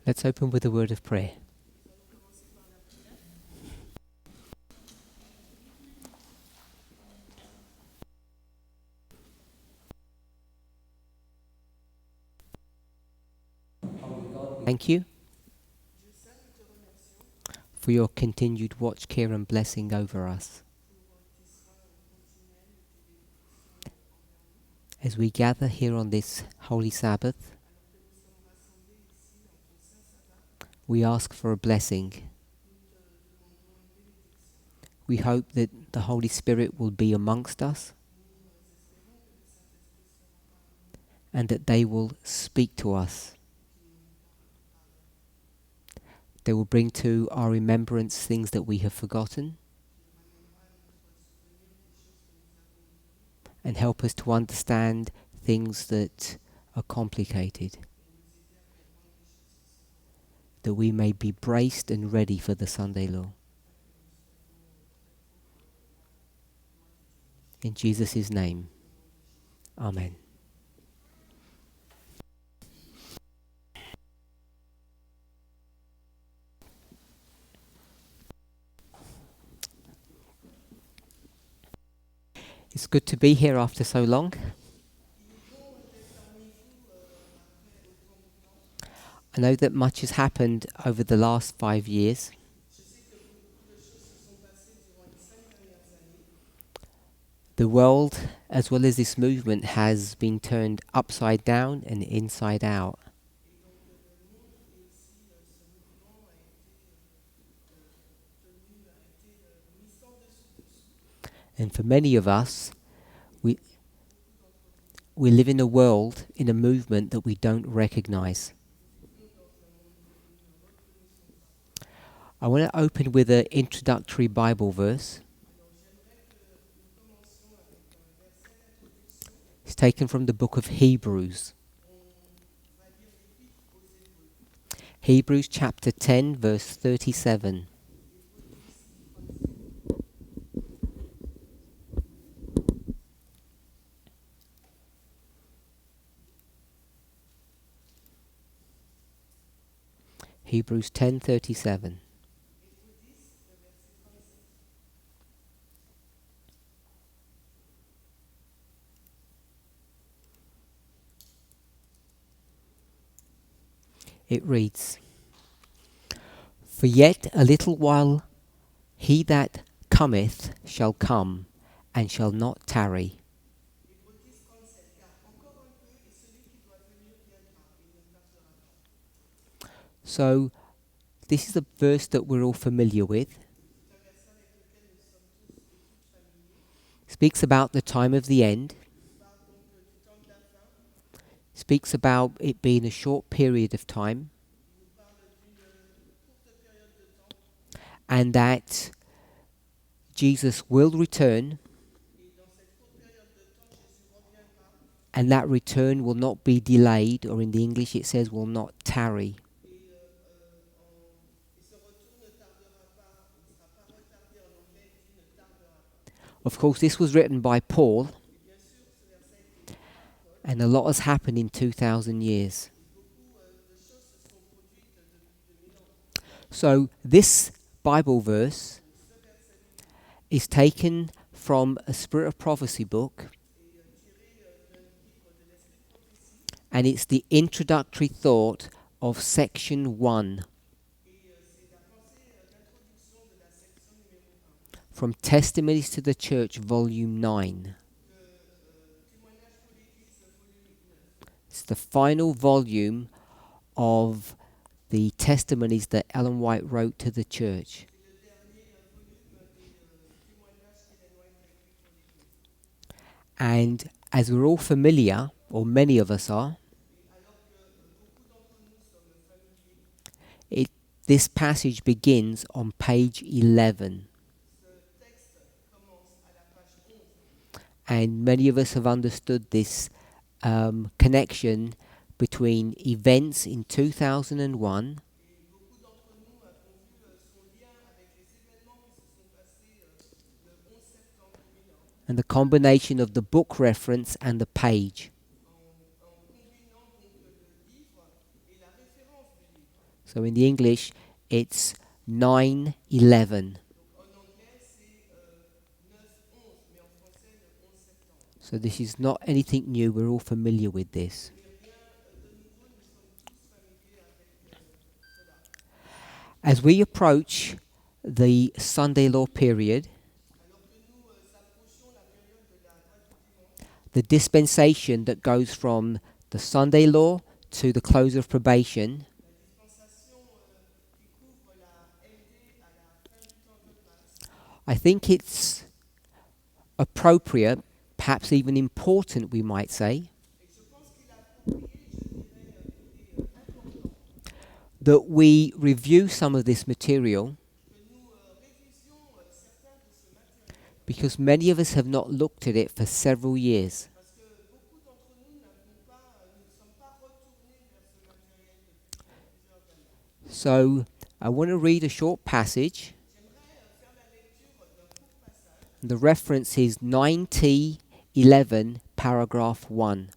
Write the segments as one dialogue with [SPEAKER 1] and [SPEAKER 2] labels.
[SPEAKER 1] Let's open with a word of prayer. Thank you for your continued watch, care and blessing over us. As we gather here on this Holy Sabbath, we ask for a blessing. We hope that the Holy Spirit will be amongst us and that they will speak to us. They will bring to our remembrance things that we have forgotten and help us to understand things that are complicated, that we may be braced and ready for the Sunday law. In Jesus' name, Amen. It's good to be here after so long. I know that much has happened over the last 5 years. The world, as well as this movement, has been turned upside down and inside out. And for many of us, we live in a world, in a movement that we don't recognize. I want to open with an introductory Bible verse. It's taken from the book of Hebrews. Hebrews chapter 10, verse 37. Hebrews 10:37. It reads, "For yet a little while he that cometh shall come, and shall not tarry." So, this is a verse that we're all familiar with. Speaks about the time of the end. Speaks about it being a short period of time. And that Jesus will return. And that return will not be delayed, or in the English it says will not tarry. Of course, this was written by Paul, and a lot has happened in 2,000 years. So this Bible verse is taken from a Spirit of Prophecy book, and it's the introductory thought of section 1 from Testimonies to the Church, volume 9. It's the final volume of the testimonies that Ellen White wrote to the church. And as we're all familiar, or many of us are, this passage begins on page 11. and many of us have understood this connection between events in 2001 and the combination of the book reference and the page. So in the English, it's 9/11. So this is not anything new. We're all familiar with this. As we approach the Sunday law period, the dispensation that goes from the Sunday law to the close of probation, I think it's appropriate, perhaps even important, we might say, that we review some of this material because many of us have not looked at it for several years. So I want to read a short passage. The reference is 9T11 paragraph 1.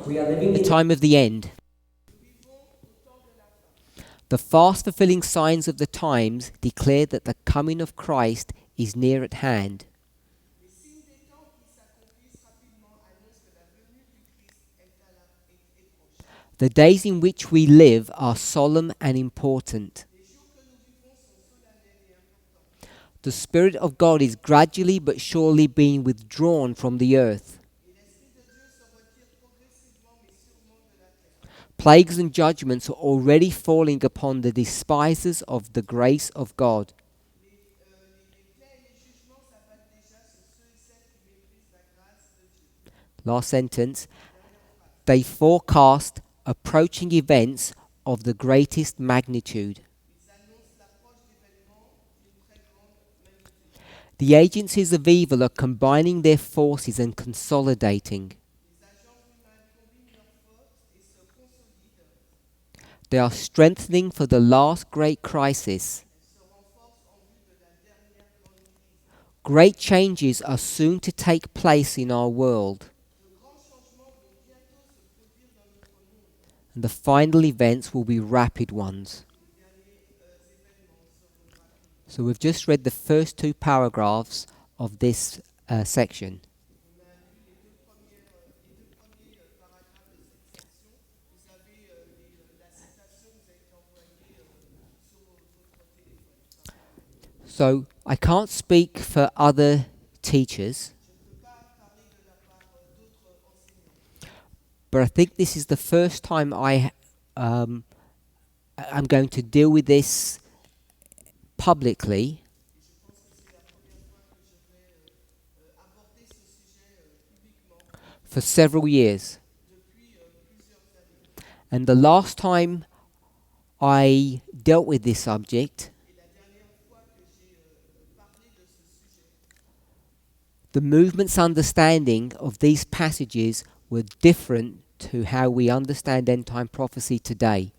[SPEAKER 1] We are living in the time of the end. The fast fulfilling signs of the times declare that the coming of Christ is near at hand. The days in which we live are solemn and important. The Spirit of God is gradually but surely being withdrawn from the earth. Plagues and judgments are already falling upon the despisers of the grace of God. Last sentence. They forecast approaching events of the greatest magnitude. The agencies of evil are combining their forces and consolidating. They are strengthening for the last great crisis. Great changes are soon to take place in our world. And the final events will be rapid ones. So we've just read the first two paragraphs of this section. So I can't speak for other teachers, but I think this is the first time I'm going to deal with this publicly. For several years. And the last time I dealt with this subject, the movement's understanding of these passages were different to how we understand end time prophecy today.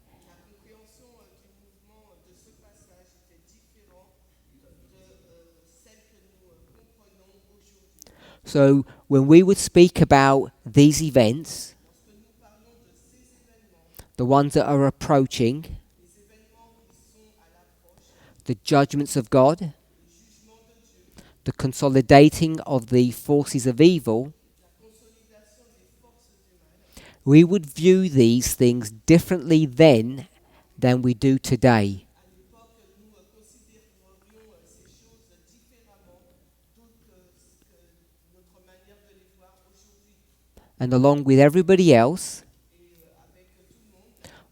[SPEAKER 1] So when we would speak about these events, the ones that are approaching, the judgments of God, the consolidating of the forces of evil, we would view these things differently then than we do today. And along with everybody else,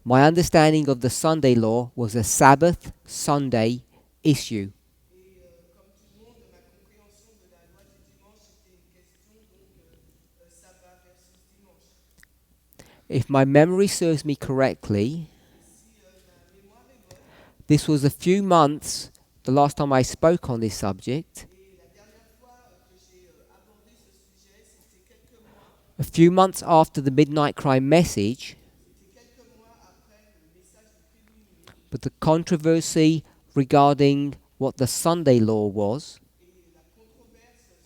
[SPEAKER 1] My understanding of the Sunday law was a Sabbath Sunday issue.
[SPEAKER 2] Et comme tout le monde, ma compréhension de la loi du dimanche était une question sabbat versus dimanche.
[SPEAKER 1] If my memory serves me correctly,
[SPEAKER 2] Et si ma mémoire est bonne,
[SPEAKER 1] this was a few months, the last time I spoke on this subject,
[SPEAKER 2] et la dernière fois que j'ai abordé ce sujet,
[SPEAKER 1] a few months after the Midnight Cry message,
[SPEAKER 2] c'était quelques mois après le message du prélumineux,
[SPEAKER 1] but the controversy regarding what the Sunday law was
[SPEAKER 2] et la controverse sur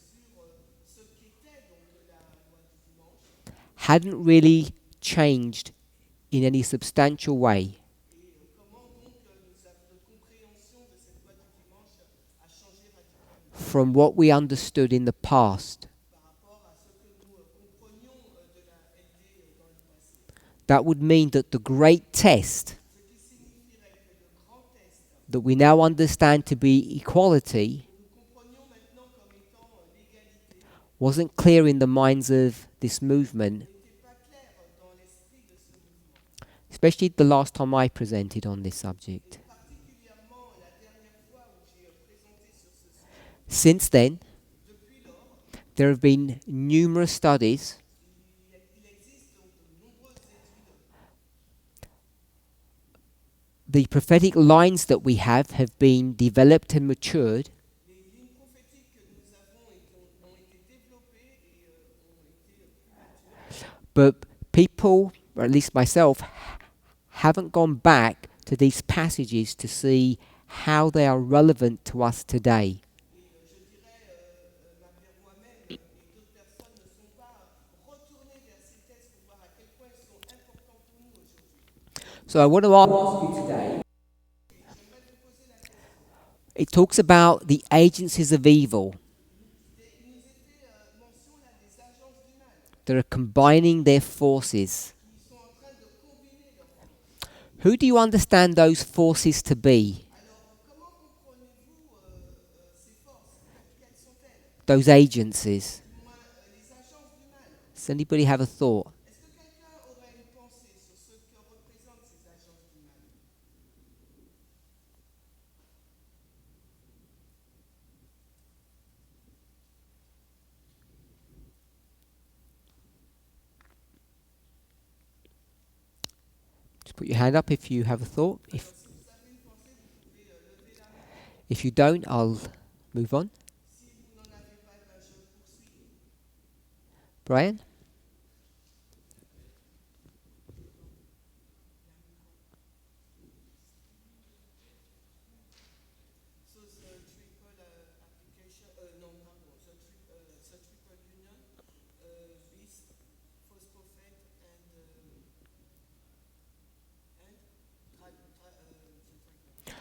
[SPEAKER 2] ce qu'était donc la loi du dimanche,
[SPEAKER 1] hadn't really changed in any substantial way.
[SPEAKER 2] et comment donc notre compréhension de cette loi du dimanche a changé radicalement
[SPEAKER 1] From what we understood in the past.
[SPEAKER 2] par rapport à ce que nous comprenions de la LD dans le passé.
[SPEAKER 1] That would mean that the great test
[SPEAKER 2] Ce qui signifierait que le grand test
[SPEAKER 1] that we now understand to be equality
[SPEAKER 2] que nous comprenions maintenant comme étant l'égalité
[SPEAKER 1] wasn't clear in the minds of this movement,
[SPEAKER 2] n'était pas clair dans l'esprit de ce mouvement.
[SPEAKER 1] especially the last time I presented on this subject.
[SPEAKER 2] Et particulièrement la dernière fois où j'ai présenté sur ce sujet.
[SPEAKER 1] Since then,
[SPEAKER 2] Depuis lors,
[SPEAKER 1] there have been numerous studies
[SPEAKER 2] il existe donc de nombreuses études.
[SPEAKER 1] the prophetic lines that we have been developed and matured
[SPEAKER 2] Les lignes prophétiques que nous avons ont été développées et ont été plus matures.
[SPEAKER 1] but people, or at least myself, haven't gone back to these passages to see how they are relevant to us today.
[SPEAKER 2] Et je dirais, malgré moi-même et d'autres personnes ne sont pas retournées vers ces textes pour voir à quel point ils sont importants pour nous aujourd'hui.
[SPEAKER 1] So I want to ask you today,
[SPEAKER 2] Et j'aimerais vous poser la question.
[SPEAKER 1] it talks about the agencies of evil
[SPEAKER 2] Il nous est fait mention là des agences du mal
[SPEAKER 1] that are combining their forces.
[SPEAKER 2] qui sont en train de combiner leurs forces.
[SPEAKER 1] Who do you understand those forces to be?
[SPEAKER 2] Alors, comment comprenez-vous ces forces? Quelles sont-elles?
[SPEAKER 1] Those agencies.
[SPEAKER 2] Du moins, les agences du mal.
[SPEAKER 1] Does anybody have a thought?
[SPEAKER 2] Est-ce que quelqu'un aurait une pensée sur ce que représentent ces agences du mal?
[SPEAKER 1] Just put your hand up if you have a thought.
[SPEAKER 2] Alors, si vous avez une pensée, vous pouvez lever la main.
[SPEAKER 1] If you don't, I'll move on.
[SPEAKER 2] Si vous n'en avez pas, ben, je poursuis.
[SPEAKER 1] Brian?
[SPEAKER 2] So the triple application, no, pardon, the triple union, beast, false prophet, and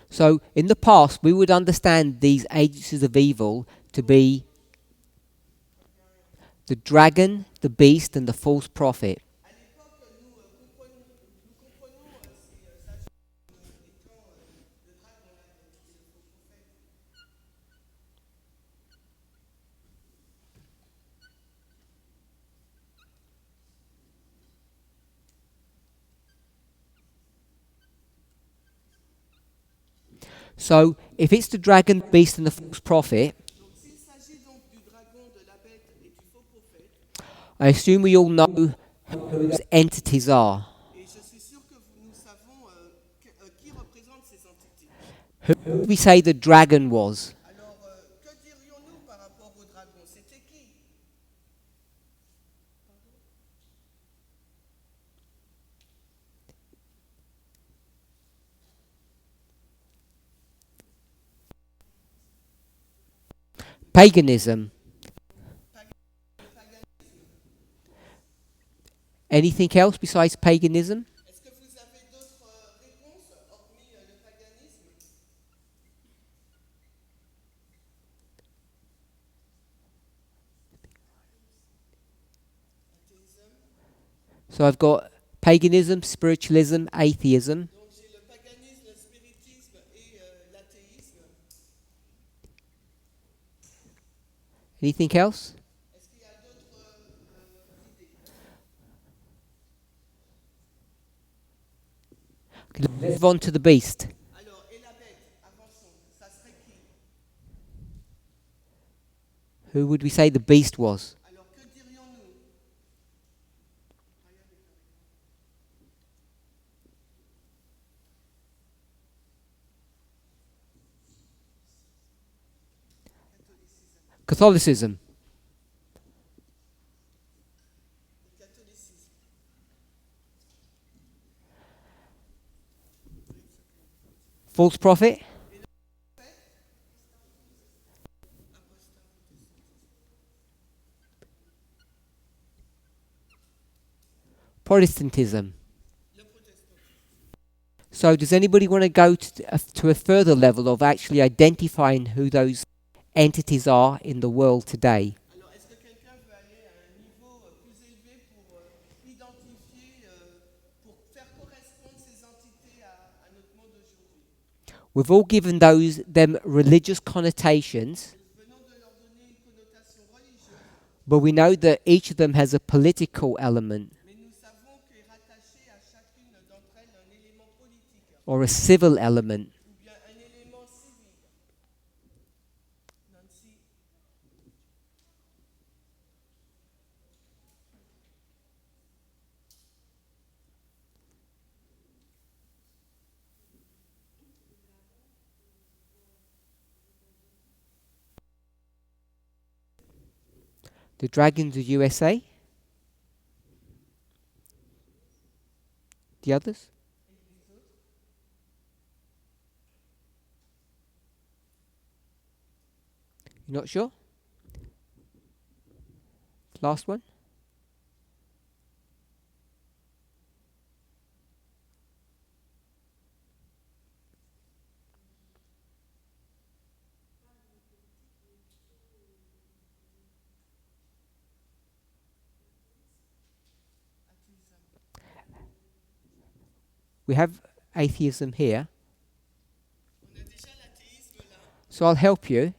[SPEAKER 1] So, in the past, we would understand these agencies of evil to be the dragon, the beast, and the false prophet.
[SPEAKER 2] à l'époque, nous comprenons ces agences étant le dragon, la bête et le faux prophète.
[SPEAKER 1] So, if it's the dragon, the beast, and the false prophet,
[SPEAKER 2] Donc s'il s'agit donc du dragon, de la bête et du faux prophète,
[SPEAKER 1] I assume we all know who those entities are.
[SPEAKER 2] et je suis sûr que nous savons qui représente ces entités.
[SPEAKER 1] Who would we say the dragon was?
[SPEAKER 2] Alors, que dirions-nous par rapport au dragon? C'était qui?
[SPEAKER 1] Paganism.
[SPEAKER 2] Le paganisme.
[SPEAKER 1] Anything else besides paganism?
[SPEAKER 2] Est-ce que vous avez d'autres réponses hormis le paganisme? Athéisme.
[SPEAKER 1] So I've got paganism, spiritualism, atheism.
[SPEAKER 2] Donc j'ai le paganisme, le spiritisme et l'athéisme.
[SPEAKER 1] Anything else?
[SPEAKER 2] Est-ce qu'il y a d'autres idées?
[SPEAKER 1] Move on to the beast.
[SPEAKER 2] Alors, et la bête, avançons, ça serait qui?
[SPEAKER 1] Who would we say the beast was?
[SPEAKER 2] Alors, que dirions-nous?
[SPEAKER 1] Catholicism.
[SPEAKER 2] Le catholicisme.
[SPEAKER 1] False prophet. Protestantism.
[SPEAKER 2] Le protestantisme.
[SPEAKER 1] So does anybody want to go to a further level of actually identifying who those entities are in the world today?
[SPEAKER 2] Alors, est-ce que quelqu'un veut aller à un niveau plus élevé pour identifier, pour faire correspondre ces entités à notre monde d'aujourd'hui?
[SPEAKER 1] We've all given them religious connotations,
[SPEAKER 2] Nous venons de leur donner une connotation religieuse,
[SPEAKER 1] but we know that each of them has a political element
[SPEAKER 2] mais nous savons qu'est rattaché à chacune d'entre elles un élément politique
[SPEAKER 1] or a civil element.
[SPEAKER 2] ou bien un élément civil. Nancy,
[SPEAKER 1] The dragons of USA. The others? You're not sure? Last one? We have atheism here,
[SPEAKER 2] on a déjà l'athéisme là.
[SPEAKER 1] so I'll help you.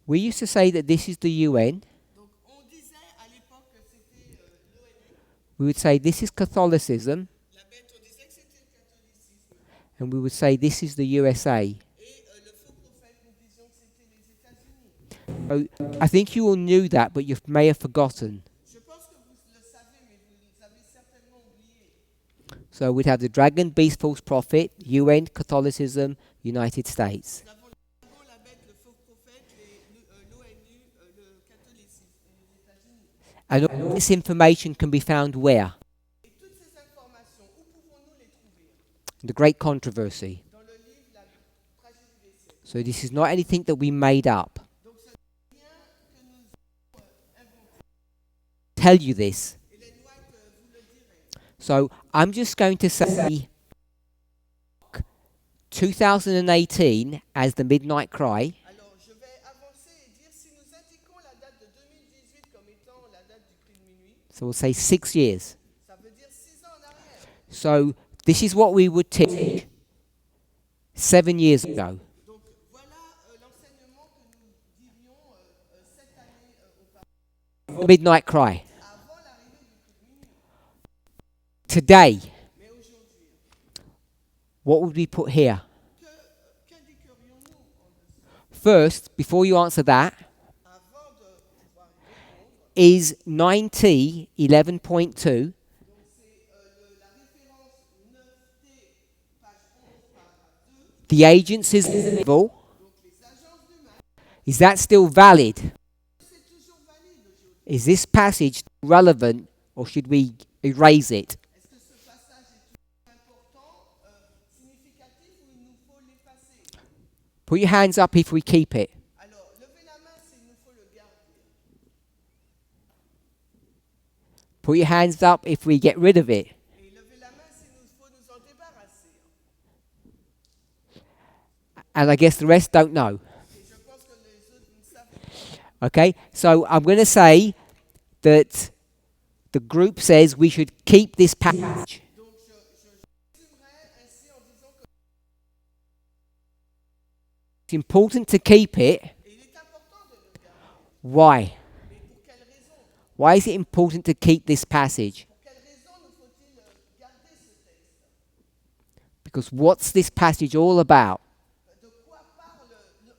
[SPEAKER 1] We used to say that this is the UN.
[SPEAKER 2] Donc, on disait à l'époque que c'était l'ONU.
[SPEAKER 1] We would say this is Catholicism,
[SPEAKER 2] La bête, on disait que c'était le catholicisme.
[SPEAKER 1] and we would say this is the USA.
[SPEAKER 2] Et le faux prophète, nous disions que c'était les États-Unis.
[SPEAKER 1] I think you all knew that, but you may have forgotten.
[SPEAKER 2] Je pense que vous le savez, mais vous avez certainement oublié.
[SPEAKER 1] So we'd have the dragon, beast, false prophet, UN, Catholicism, United States.
[SPEAKER 2] Nous avons le dragon, la bête, le faux prophète, l'ONU, le catholicisme et les États-Unis.
[SPEAKER 1] And all this information can be found where?
[SPEAKER 2] Et toutes ces informations, où pouvons-nous les trouver?
[SPEAKER 1] The Great Controversy.
[SPEAKER 2] Dans le livre La tragédie des siècles.
[SPEAKER 1] So this is not anything that we made up.
[SPEAKER 2] Donc ce n'est rien que nous avons inventé.
[SPEAKER 1] Tell you this.
[SPEAKER 2] Hélène White vous le dirait.
[SPEAKER 1] So I'm just going to say 2018 as the midnight cry.
[SPEAKER 2] Alors je vais avancer et dire si nous indiquons la date de 2018 comme étant la date du cri de minuit,
[SPEAKER 1] So we'll say 6 years.
[SPEAKER 2] ça veut dire 6 ans en arrière.
[SPEAKER 1] So this is what we would teach 7 years ago.
[SPEAKER 2] Donc voilà l'enseignement que nous dirions cette année auparavant,
[SPEAKER 1] Midnight cry.
[SPEAKER 2] avant l'arrivée du cri de minuit.
[SPEAKER 1] Today,
[SPEAKER 2] Mais aujourd'hui,
[SPEAKER 1] what would we put here?
[SPEAKER 2] qu'indiquerions-nous en dessous?
[SPEAKER 1] First, before you answer that,
[SPEAKER 2] Avant de pouvoir répondre,
[SPEAKER 1] is 9T 11.2
[SPEAKER 2] donc c'est la référence 9T, page 11, paragraphe 2,
[SPEAKER 1] the agencies of evil?
[SPEAKER 2] donc les agences du mal.
[SPEAKER 1] Is that still valid?
[SPEAKER 2] C'est toujours valide aujourd'hui.
[SPEAKER 1] Is this passage relevant or should we erase it?
[SPEAKER 2] Est-ce que ce passage est toujours important, significatif ou il nous faut l'effacer?
[SPEAKER 1] Put your hands up if we keep it.
[SPEAKER 2] Alors, levez la main s'il nous faut le garder.
[SPEAKER 1] Put your hands up if we get rid of it.
[SPEAKER 2] Et levez la main s'il nous faut nous en débarrasser.
[SPEAKER 1] And I guess the rest don't know.
[SPEAKER 2] Et je pense que les autres ne savent pas.
[SPEAKER 1] Okay? So I'm going to say that the group says we should keep this passage.
[SPEAKER 2] Donc, je résumerai ainsi en disant que
[SPEAKER 1] It's important to keep it.
[SPEAKER 2] il est important de le garder.
[SPEAKER 1] Why?
[SPEAKER 2] Mais pour quelle raison?
[SPEAKER 1] Why is it important to keep this passage?
[SPEAKER 2] Pour quelle raison nous faut-il
[SPEAKER 1] Because what's this passage all about?
[SPEAKER 2] De quoi parle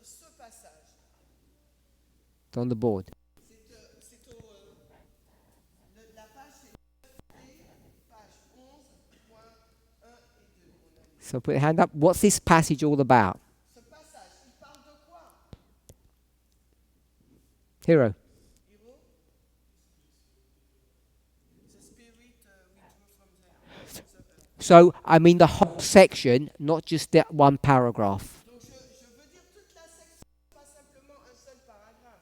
[SPEAKER 2] ce passage?
[SPEAKER 1] It's on the board.
[SPEAKER 2] C'est la page, c'est 9D, page 11.1 et 2.
[SPEAKER 1] So put your hand up. What's this passage all about?
[SPEAKER 2] Ce passage, il parle de quoi?
[SPEAKER 1] Hero.
[SPEAKER 2] Hero? The spirit withdrew from there.
[SPEAKER 1] So, I mean the whole section, not just that one paragraph.
[SPEAKER 2] Donc je veux dire toute la section, pas simplement un seul paragraphe.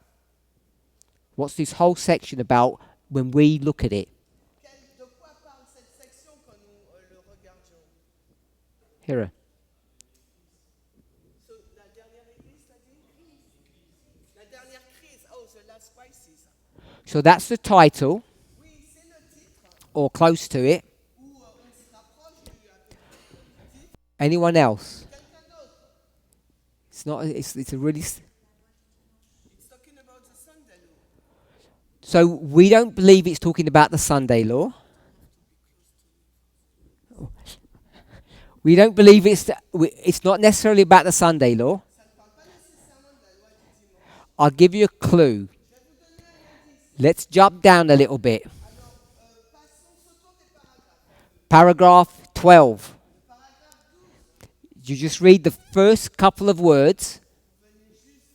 [SPEAKER 1] What's this whole section about when we look at it?
[SPEAKER 2] De quoi parle cette section quand nous le regardions?
[SPEAKER 1] Hero.
[SPEAKER 2] So, la dernière église, t'as dit? La dernière crise. Oh, the last crisis.
[SPEAKER 1] So that's the title,
[SPEAKER 2] Oui, c'est le titre
[SPEAKER 1] or close to it.
[SPEAKER 2] où on se rapproche du titre.
[SPEAKER 1] Anyone else?
[SPEAKER 2] Quelqu'un d'autre?
[SPEAKER 1] It's not. It's a really.
[SPEAKER 2] It's talking about the Sunday law.
[SPEAKER 1] So we don't believe it's talking about the Sunday law. We don't believe it's not necessarily about the Sunday law.
[SPEAKER 2] Ça ne parle pas nécessairement de la loi du dimanche.
[SPEAKER 1] I'll give you a clue.
[SPEAKER 2] Je vais vous donner un indice.
[SPEAKER 1] Let's jump down a little bit.
[SPEAKER 2] Alors, passons, sautons des paragraphes.
[SPEAKER 1] Paragraph 12.
[SPEAKER 2] Paragraphe 12.
[SPEAKER 1] You just read the first couple of words,
[SPEAKER 2] Venez juste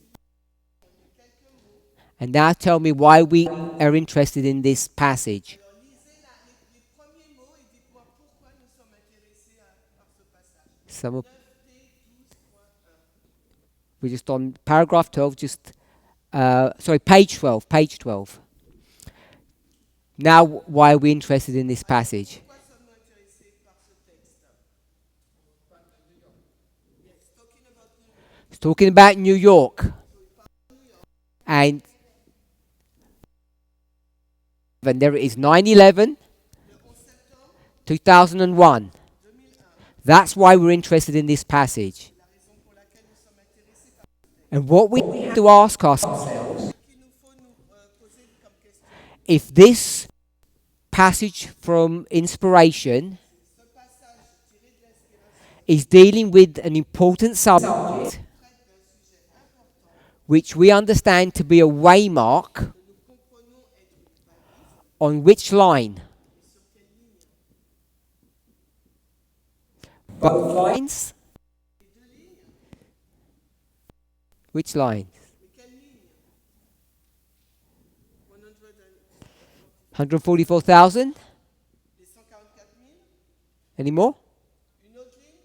[SPEAKER 2] quelques mots.
[SPEAKER 1] and now tell me why we are interested in this passage.
[SPEAKER 2] Alors, lisez les premiers mots et dites-moi pourquoi nous sommes intéressés par ce passage.
[SPEAKER 1] Some of,
[SPEAKER 2] 9D 12.1.
[SPEAKER 1] we're just on paragraph 12, page 12, page 12. Now, why are we interested in this passage?
[SPEAKER 2] Pourquoi sommes-nous intéressés par ce texte? Yes, talking about New York.
[SPEAKER 1] It's talking about New York. And there it is, 9/11,
[SPEAKER 2] Le 11 septembre
[SPEAKER 1] 2001.
[SPEAKER 2] 2001.
[SPEAKER 1] That's why we're interested in this passage.
[SPEAKER 2] La raison pour laquelle nous sommes intéressés par
[SPEAKER 1] And what we have to ask ourselves,
[SPEAKER 2] ce qu'il nous faut nous poser comme question.
[SPEAKER 1] if this passage from inspiration
[SPEAKER 2] Ce passage tiré de l'inspiration
[SPEAKER 1] is dealing with an important subject,
[SPEAKER 2] traite d'un sujet important
[SPEAKER 1] which we understand to be a waymark,
[SPEAKER 2] que nous comprenons être une balise
[SPEAKER 1] on which line?
[SPEAKER 2] et sur quelle ligne?
[SPEAKER 1] Both lines?
[SPEAKER 2] Les deux lignes?
[SPEAKER 1] Which lines?
[SPEAKER 2] Mais quelle ligne?
[SPEAKER 1] 144,000?
[SPEAKER 2] Les 144 000?
[SPEAKER 1] Any more?
[SPEAKER 2] Une autre ligne?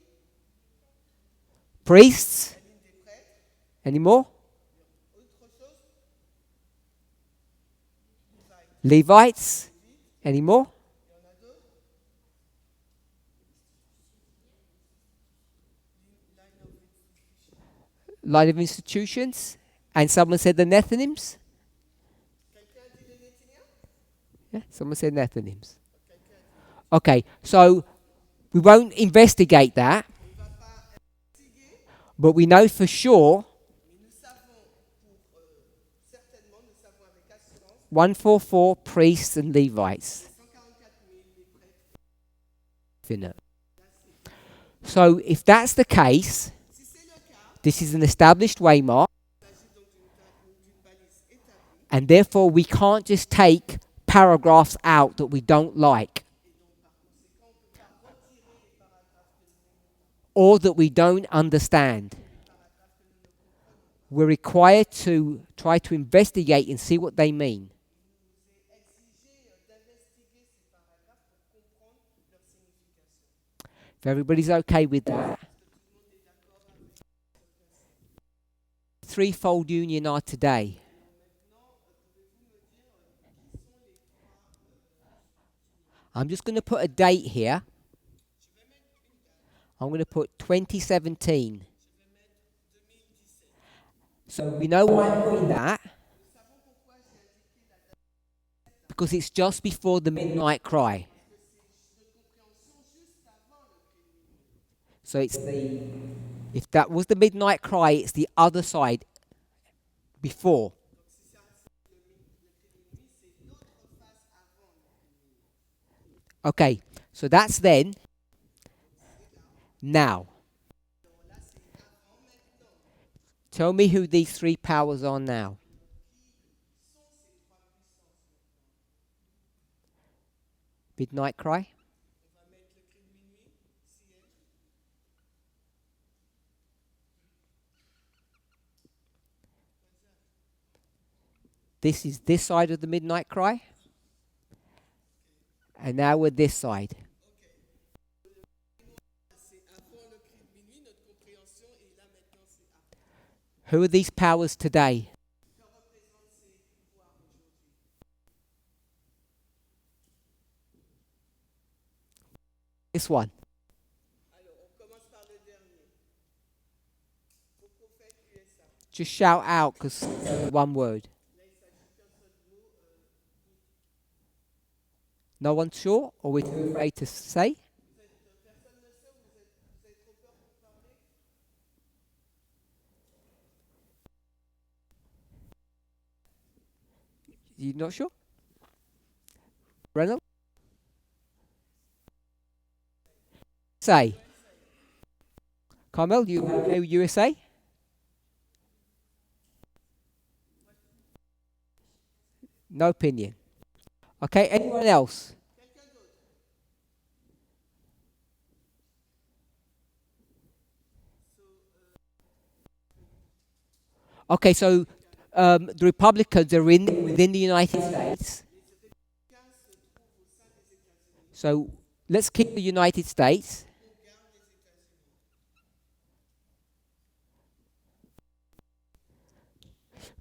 [SPEAKER 1] Priests?
[SPEAKER 2] La ligne des prêtres?
[SPEAKER 1] Any more?
[SPEAKER 2] Autre chose?
[SPEAKER 1] Levites? Any more?
[SPEAKER 2] Il y en a d'autres?
[SPEAKER 1] Line of institutions? And someone said the Nethinims?
[SPEAKER 2] Quelqu'un a dit les Néthiniens?
[SPEAKER 1] Yeah, someone said Nethinims.
[SPEAKER 2] Quelqu'un a dit.
[SPEAKER 1] Okay, so we won't investigate that,
[SPEAKER 2] On ne va pas investiguer,
[SPEAKER 1] but we know for sure
[SPEAKER 2] mais nous savons certainement, nous savons avec assurance,
[SPEAKER 1] 144 priests and Levites.
[SPEAKER 2] 144 000 les prêtres.
[SPEAKER 1] Finna. So if that's the case,
[SPEAKER 2] Si c'est le cas,
[SPEAKER 1] this is an established waymark,
[SPEAKER 2] il s'agit donc d'une balise établie,
[SPEAKER 1] and therefore we can't just take paragraphs out that we don't like
[SPEAKER 2] et donc par conséquent, on ne peut pas retirer les paragraphes que nous n'aimons
[SPEAKER 1] or that we don't understand.
[SPEAKER 2] pas, les paragraphes que nous ne comprenons pas.
[SPEAKER 1] We're required to try to investigate and see what they mean.
[SPEAKER 2] Il nous est exigé d'investiguer ces paragraphes pour comprendre leur signification.
[SPEAKER 1] If everybody's okay with that.
[SPEAKER 2] Est-ce que tout le monde est d'accord avec ce principe?
[SPEAKER 1] Threefold union are today.
[SPEAKER 2] Maintenant, pouvez-vous me dire qui sont les trois
[SPEAKER 1] I'm just going to put a date here.
[SPEAKER 2] Je vais mettre une date.
[SPEAKER 1] I'm going to put 2017.
[SPEAKER 2] Je vais mettre 2017.
[SPEAKER 1] So we know why I'm putting that,
[SPEAKER 2] Nous savons pourquoi j'ai indiqué la date
[SPEAKER 1] because it's just before the midnight cry.
[SPEAKER 2] parce que c'est de compréhension juste avant le cri de minuit.
[SPEAKER 1] So if that was the midnight cry, it's the other side before.
[SPEAKER 2] Donc si ça c'est le cri de minuit, c'est l'autre face avant le cri de minuit.
[SPEAKER 1] Okay, so that's then. now.
[SPEAKER 2] Non, là c'est avant, maintenant.
[SPEAKER 1] Tell me who these three powers are now.
[SPEAKER 2] Qui sont ces trois puissances maintenant?
[SPEAKER 1] Midnight cry?
[SPEAKER 2] On va mettre le cri de minuit, ciel. What's that?
[SPEAKER 1] This is this side of the midnight cry. And now we're this side.
[SPEAKER 2] C'est avant le cri de minuit, notre compréhension, et là maintenant c'est après.
[SPEAKER 1] Who are these powers today?
[SPEAKER 2] Que représentent ces pouvoirs aujourd'hui?
[SPEAKER 1] This one.
[SPEAKER 2] Alors, on commence par le dernier. Au prophète USA.
[SPEAKER 1] Just shout out because one word.
[SPEAKER 2] Là, il s'agit qu'un seul mot.
[SPEAKER 1] No one's sure or we're too afraid to say?
[SPEAKER 2] Personne ne sait, vous avez trop peur pour parler?
[SPEAKER 1] You not sure? Reynolds? Say. Carmel, you know USA? No opinion. Okay, anyone else?
[SPEAKER 2] Quelqu'un d'autre?
[SPEAKER 1] Okay, so the Republicans are within the United States.
[SPEAKER 2] Les républicains se trouvent au sein des États-Unis.
[SPEAKER 1] So let's keep the United States.
[SPEAKER 2] On garde les États-Unis.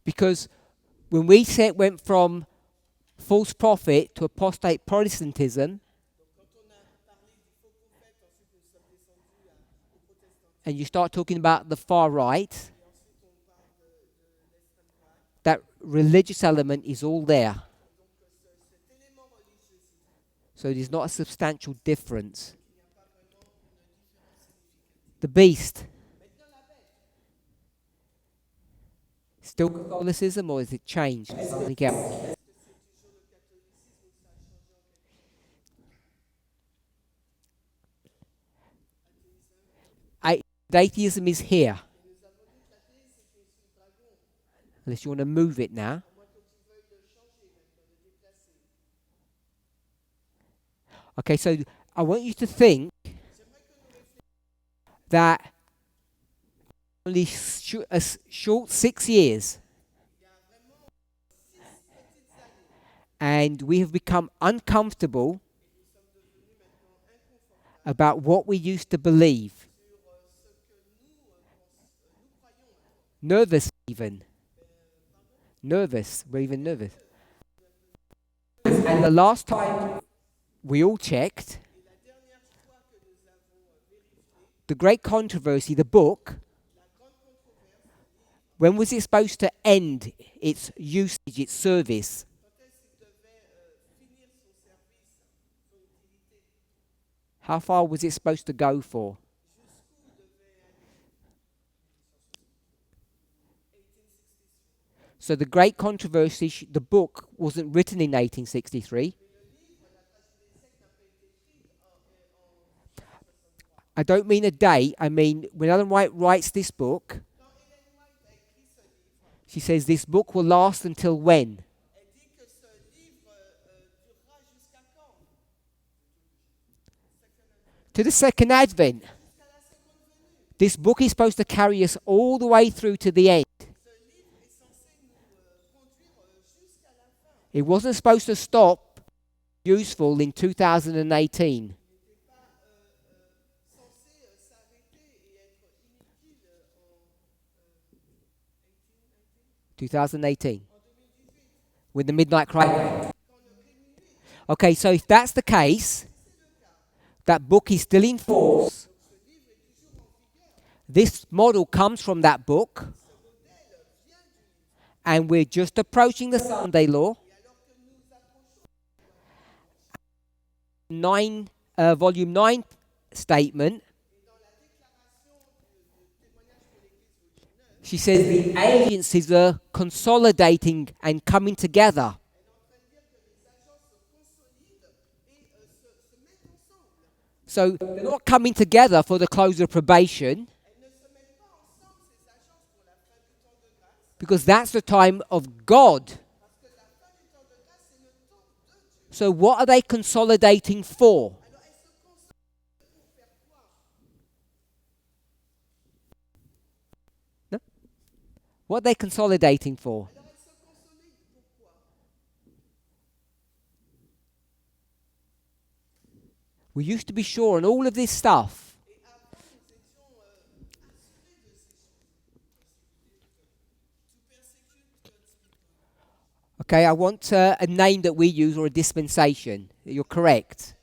[SPEAKER 1] Because when we went from false prophet to apostate Protestantism,
[SPEAKER 2] Donc, quand on a parlé du faux prophète, ensuite nous sommes descendus au protestantisme.
[SPEAKER 1] and you start talking about the far right,
[SPEAKER 2] Et ensuite on parle de l'extrême droite.
[SPEAKER 1] that religious element is all there.
[SPEAKER 2] Donc, cet élément religieux, c'est
[SPEAKER 1] So there's not a substantial difference.
[SPEAKER 2] qu'il n'y a pas vraiment une différence significative.
[SPEAKER 1] The beast,
[SPEAKER 2] Maintenant, la bête.
[SPEAKER 1] still Catholicism or has it changed? Something else.
[SPEAKER 2] Est-ce que c'est toujours le catholicisme ou ça a changé en quelque chose? Athéisme.
[SPEAKER 1] Atheism is here.
[SPEAKER 2] Et nous avons dit que l'athéisme c'était sous le dragon.
[SPEAKER 1] Unless you want to move it now.
[SPEAKER 2] À moins que tu veuilles le changer maintenant, le déplacer.
[SPEAKER 1] Okay, so I want you to think
[SPEAKER 2] J'aimerais que nous réfléchissions.
[SPEAKER 1] that only a short 6 years
[SPEAKER 2] Il y a vraiment 6 petites années
[SPEAKER 1] and we have become uncomfortable
[SPEAKER 2] et nous sommes devenus maintenant inconfortables
[SPEAKER 1] about what we used to believe,
[SPEAKER 2] sur ce que nous croyons maintenant.
[SPEAKER 1] nervous even,
[SPEAKER 2] Pardon?
[SPEAKER 1] nervous, we're even nervous. And the last time we all checked,
[SPEAKER 2] Et la dernière fois que nous avons vérifié,
[SPEAKER 1] the great controversy, the book,
[SPEAKER 2] la grande controverse, le livre,
[SPEAKER 1] when was it supposed to end its usage, its service?
[SPEAKER 2] quand est-ce qu'il devait finir son service, son utilité,
[SPEAKER 1] How far was it supposed to go for?
[SPEAKER 2] jusqu'où devait aller 1863.
[SPEAKER 1] So the great controversy, the book wasn't written in 1863.
[SPEAKER 2] Mais le livre, la trace des siècles n'a pas été écrite en 1863.
[SPEAKER 1] I don't mean a date, I mean when Ellen White writes this book,
[SPEAKER 2] Quand Ellen White a écrit ce livre,
[SPEAKER 1] she says this book will last until when?
[SPEAKER 2] elle dit que ce livre durera jusqu'à quand?
[SPEAKER 1] To the second advent.
[SPEAKER 2] Jusqu'à la seconde venue.
[SPEAKER 1] This book is supposed to carry us all the way through to the end.
[SPEAKER 2] Ce livre est censé nous conduire jusqu'à la fin.
[SPEAKER 1] It wasn't supposed to stop useful in 2018.
[SPEAKER 2] Il n'était pas censé s'arrêter et être inutile en
[SPEAKER 1] 2018.
[SPEAKER 2] en 2018,
[SPEAKER 1] With the midnight cry.
[SPEAKER 2] quand le cri de minuit.
[SPEAKER 1] Okay, so if that's the case,
[SPEAKER 2] C'est le cas.
[SPEAKER 1] that book is still in force.
[SPEAKER 2] Ce livre est toujours en vigueur.
[SPEAKER 1] This model comes from that book,
[SPEAKER 2] Ce modèle vient du livre.
[SPEAKER 1] and we're just approaching the Sunday law,
[SPEAKER 2] Et alors que nous approchons
[SPEAKER 1] volume 9 statement.
[SPEAKER 2] et dans la déclaration de témoignage pour l'Église volume 9,
[SPEAKER 1] She says the agencies are consolidating and coming together.
[SPEAKER 2] elle est en train de dire que les agences se consolident et se mettent ensemble.
[SPEAKER 1] So they're not coming together for the close of probation
[SPEAKER 2] elles ne se mettent pas ensemble, ces agences, pour la fin du temps de grâce,
[SPEAKER 1] because that's the time of God.
[SPEAKER 2] parce que la fin du temps de grâce, c'est le temps de Dieu.
[SPEAKER 1] So what are they consolidating for?
[SPEAKER 2] Alors, elles se consolident pour faire quoi?
[SPEAKER 1] No? What are they consolidating for?
[SPEAKER 2] Alors, elles se consolident pourquoi?
[SPEAKER 1] We used to be sure on all of this stuff.
[SPEAKER 2] Et avant, nous étions assurés de ces choses. To persecute God's people.
[SPEAKER 1] Okay, I want a name that we use or a dispensation. You're correct.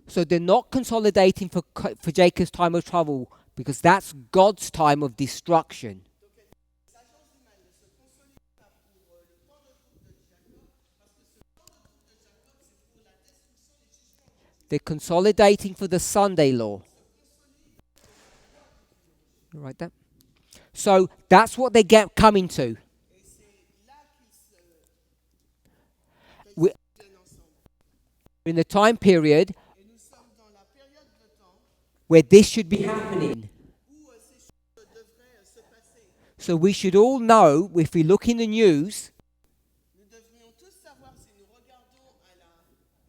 [SPEAKER 1] So they're not consolidating for Jacob's time of trouble because that's God's time of destruction.
[SPEAKER 2] Les agences humaines ne se consolident pas pour le temps de troupe de Jacob, parce que ce temps de troupe de Jacob, c'est pour la destruction des jugements.
[SPEAKER 1] They're consolidating for the Sunday law. You write that? So that's what they get coming to.
[SPEAKER 2] Et c'est là
[SPEAKER 1] We-
[SPEAKER 2] qu'ils viennent ensemble.
[SPEAKER 1] In the time period
[SPEAKER 2] Et nous sommes dans la période de temps
[SPEAKER 1] where this should be happening.
[SPEAKER 2] où ces choses devraient se passer.
[SPEAKER 1] So we should all know, if we look in the news,
[SPEAKER 2] Nous devrions tous savoir, si nous regardons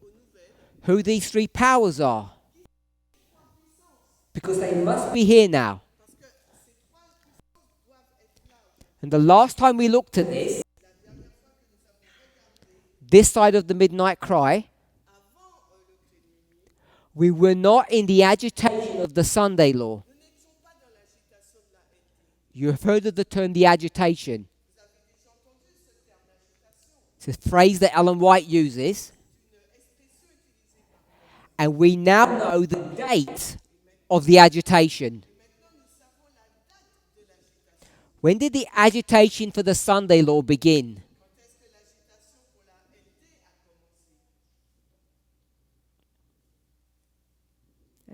[SPEAKER 2] aux nouvelles,
[SPEAKER 1] who these three powers are. Because they must be here now.
[SPEAKER 2] parce que ces trois puissances doivent être là.
[SPEAKER 1] And the last time we looked at this side of the midnight cry,
[SPEAKER 2] Avant le clé de minuit,
[SPEAKER 1] we were not in the agitation of the Sunday law.
[SPEAKER 2] nous n'étions pas dans l'agitation de la LDA.
[SPEAKER 1] You have heard of the term the agitation.
[SPEAKER 2] Vous avez déjà entendu ce terme d'agitation.
[SPEAKER 1] It's a phrase that Ellen White uses.
[SPEAKER 2] Une expression utilisée par
[SPEAKER 1] And we now know the date of the agitation.
[SPEAKER 2] Maintenant, nous savons la date de l'agitation.
[SPEAKER 1] When did the agitation for the Sunday law begin?
[SPEAKER 2] Quand est-ce que l'agitation pour la LD a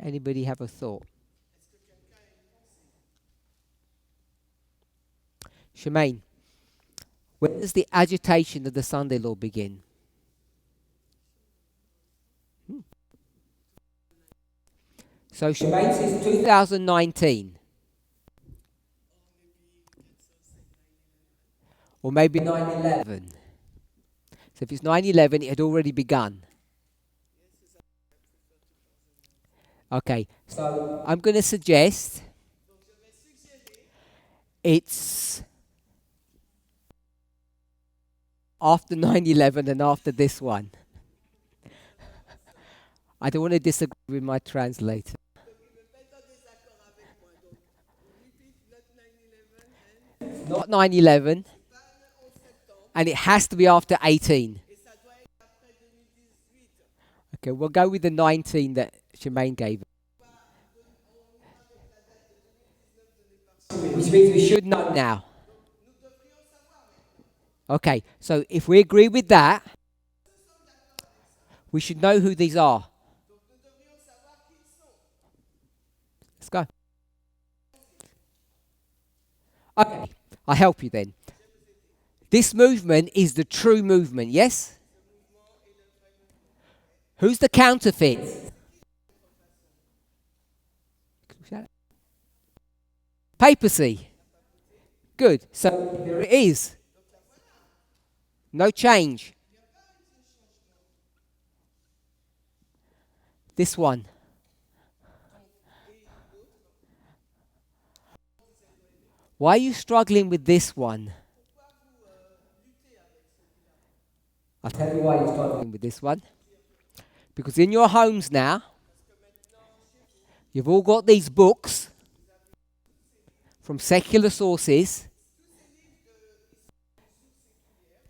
[SPEAKER 2] commencé?
[SPEAKER 1] Anybody have a thought?
[SPEAKER 2] Est-ce que quelqu'un a une pensée?
[SPEAKER 1] Shemaine, when does the agitation of the Sunday law begin? So Shemaine says 2019. Or maybe 9/11. So if it's 9/11, it had already begun. Okay, so I'm going to suggest
[SPEAKER 2] Donc, je vais suggérer
[SPEAKER 1] it's after 9/11 and after this one. I don't want to disagree with my translator.
[SPEAKER 2] donc il ne veut pas être en désaccord avec moi. Donc, repeat not 9/11 and
[SPEAKER 1] Not 9/11,
[SPEAKER 2] pas le 11 septembre.
[SPEAKER 1] and it has to be after 18.
[SPEAKER 2] Et ça doit être après 2018.
[SPEAKER 1] Okay, we'll go with the 19 that Shemaine gave. Which means we should know now.
[SPEAKER 2] Nous devrions savoir maintenant.
[SPEAKER 1] Okay, so if we agree with that, we should know who these are.
[SPEAKER 2] Donc, nous devrions savoir qui ils sont.
[SPEAKER 1] Let's go. Okay, I'll help you then. This movement is the true movement, yes? Who's the counterfeit? Papacy. Good. So here it is. No change. This one. Why are you struggling with this one? I'll tell you why you're struggling with this one. Because in your homes now, you've all got these books from secular sources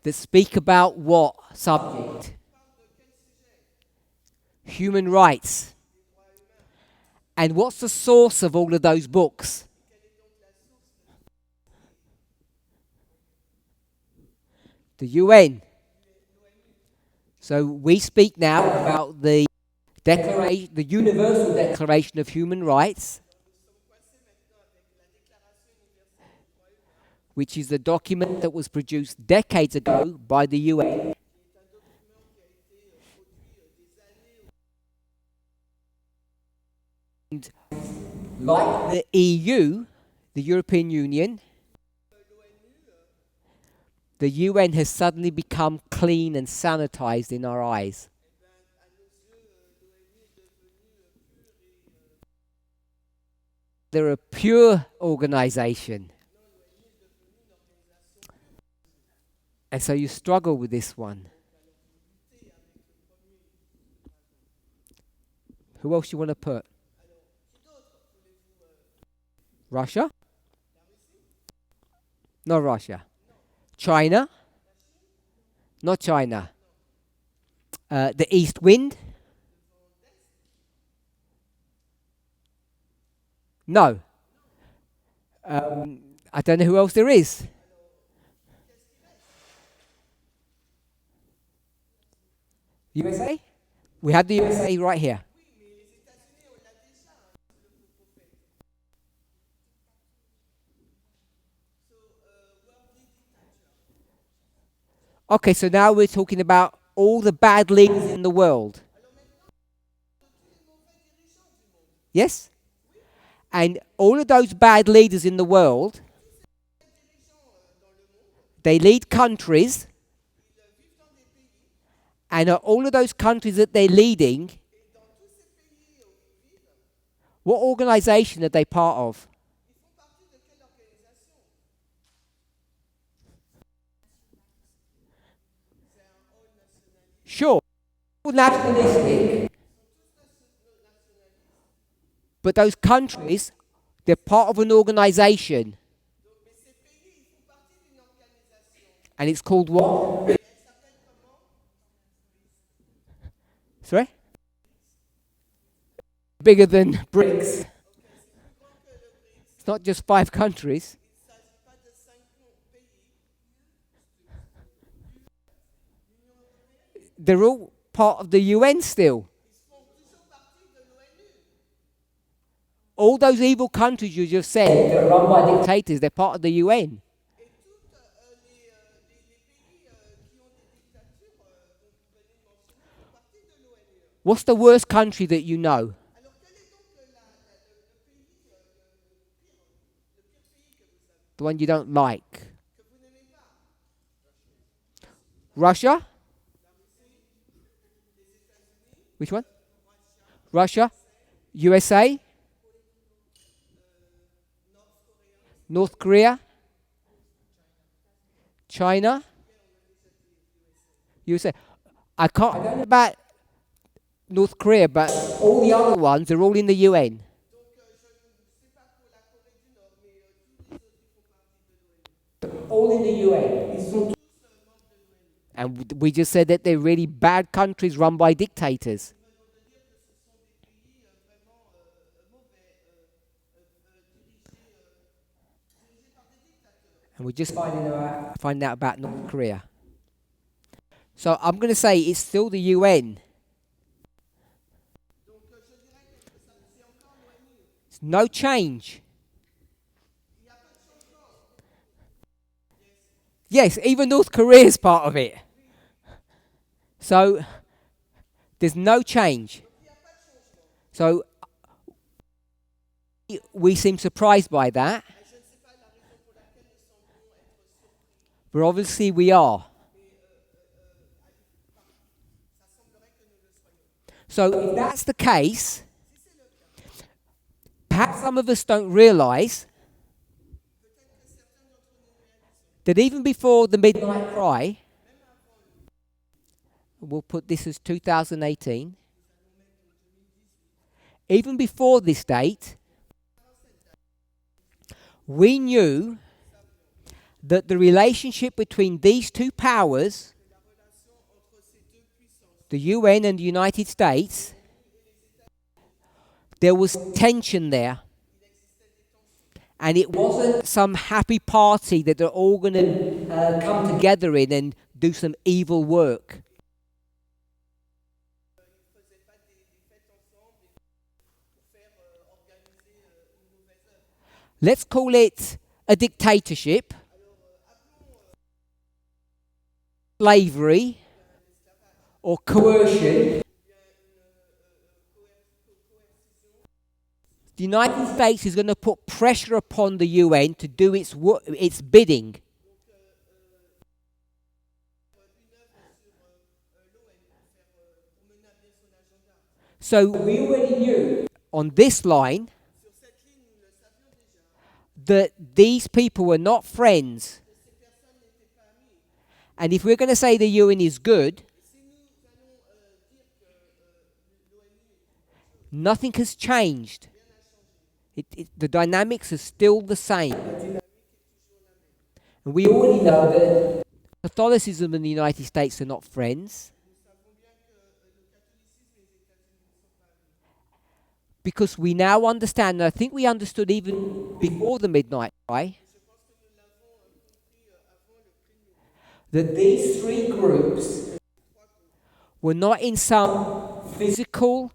[SPEAKER 1] that speak about what subject? Human rights. And what's the source of all of those books? The UN. So we speak now about the the Universal Declaration of Human Rights, which is the document that was produced decades ago by the UN. And like the EU, the European Union, the UN has suddenly become clean and sanitized in our eyes. They're a pure organization. And so you struggle with this one. Who else you want to put? Russia? Not Russia. China? Not China. The East Wind? No. I don't know who else there is. USA? We have the USA right here. Okay, so now we're talking about all the bad leaders in the world. Yes? And all of those bad leaders in the world, they lead countries, and all of those countries that they're leading, what organization are they part of? Sure, nationalistic, but those countries, they're part of an organization. And it's called what? Sorry? Bigger than BRICS. It's not just 5 countries. They're all part of the UN still. All those evil countries you just said that are run by dictators, they're part of the UN. What's the worst country that you know? The one you don't like? Russia? Which one? Russia? USA? North Korea? China? USA? I don't know about North Korea, but all the other ones are all in the UN. All in the UN. And we just said that they're really bad countries run by dictators. And we're just finding out about North Korea. So I'm going to say it's still the UN. It's no change. Yes, even North Korea is part of it. So there's no change. So we seem surprised by that. But obviously we are. So if that's the case, perhaps some of us don't realize that even before the midnight cry, we'll put this as 2018, even before this date, we knew that the relationship between these two powers, the UN and the United States, there was tension there. And it wasn't some happy party that they're all going to come together in and do some evil work. let's call it a dictatorship, slavery, or coercion, the United States is going to put pressure upon the UN to do its bidding. So we already knew on this line
[SPEAKER 2] Sur cette ligne, nous le savions déjà
[SPEAKER 1] that these people were not friends.
[SPEAKER 2] que ces personnes n'étaient pas amies.
[SPEAKER 1] And if we're going to say the UN is good,
[SPEAKER 2] Et si nous allons dire que l'ONU est
[SPEAKER 1] nothing has changed.
[SPEAKER 2] rien n'a changé,
[SPEAKER 1] The dynamics are still the same.
[SPEAKER 2] la dynamique est toujours la même.
[SPEAKER 1] And we already know that Catholicism and the United States are not friends
[SPEAKER 2] Nous savons bien que le catholicisme et les États-Unis ne sont pas amis.
[SPEAKER 1] because we now understand, and I think we understood even before the midnight cry,
[SPEAKER 2] Je pense que nous l'avons compris avant le cri de minuit.
[SPEAKER 1] that these three groups were not in some physical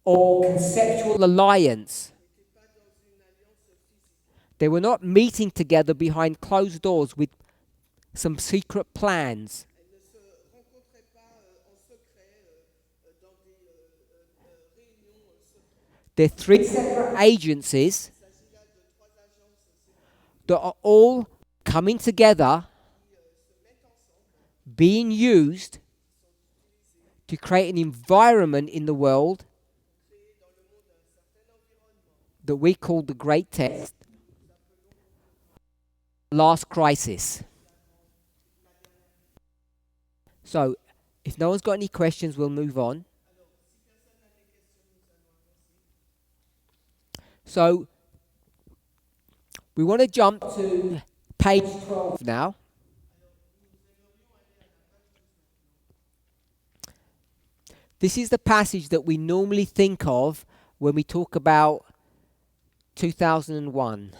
[SPEAKER 1] or conceptual alliance.
[SPEAKER 2] N'étaient pas dans une alliance physique.
[SPEAKER 1] They were not meeting together behind closed doors with some secret plans.
[SPEAKER 2] Elles ne se rencontraient pas en secret dans des réunions secrètes.
[SPEAKER 1] They're three separate agencies
[SPEAKER 2] Il s'agit là de trois agences séparées
[SPEAKER 1] that are all coming together,
[SPEAKER 2] qui se mettent ensemble,
[SPEAKER 1] being used to create an environment in the world
[SPEAKER 2] créer dans le monde un certain environnement
[SPEAKER 1] that we call the Great Test, last crisis. So, if no one's got any questions, we'll move on. So, we want to jump to page 12 now. This is the passage that we normally think of when we talk about 2001.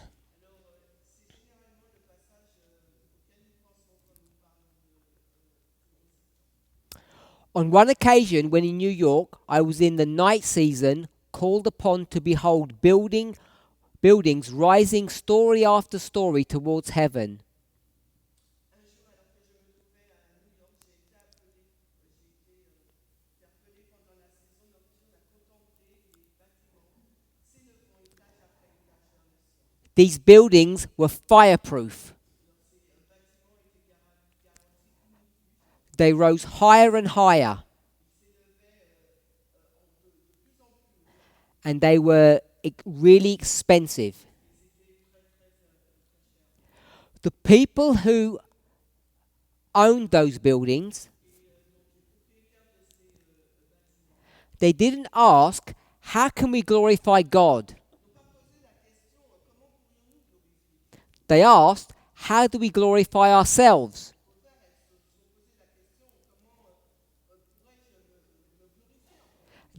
[SPEAKER 1] On one occasion, when in New York, I was in the night season, called upon to behold buildings rising story after story towards heaven.
[SPEAKER 2] Un jour, alors que je me trouvais à New York, j'ai été interpellé pendant la saison nocturne à contempler les bâtiments s'élevant étage après étage vers le ciel.
[SPEAKER 1] These buildings were fireproof.
[SPEAKER 2] Ces bâtiments étaient garantis coup.
[SPEAKER 1] They rose higher and higher. And they were really expensive. The people who owned those buildings, they didn't ask, how can we glorify God? They asked, how do we glorify ourselves?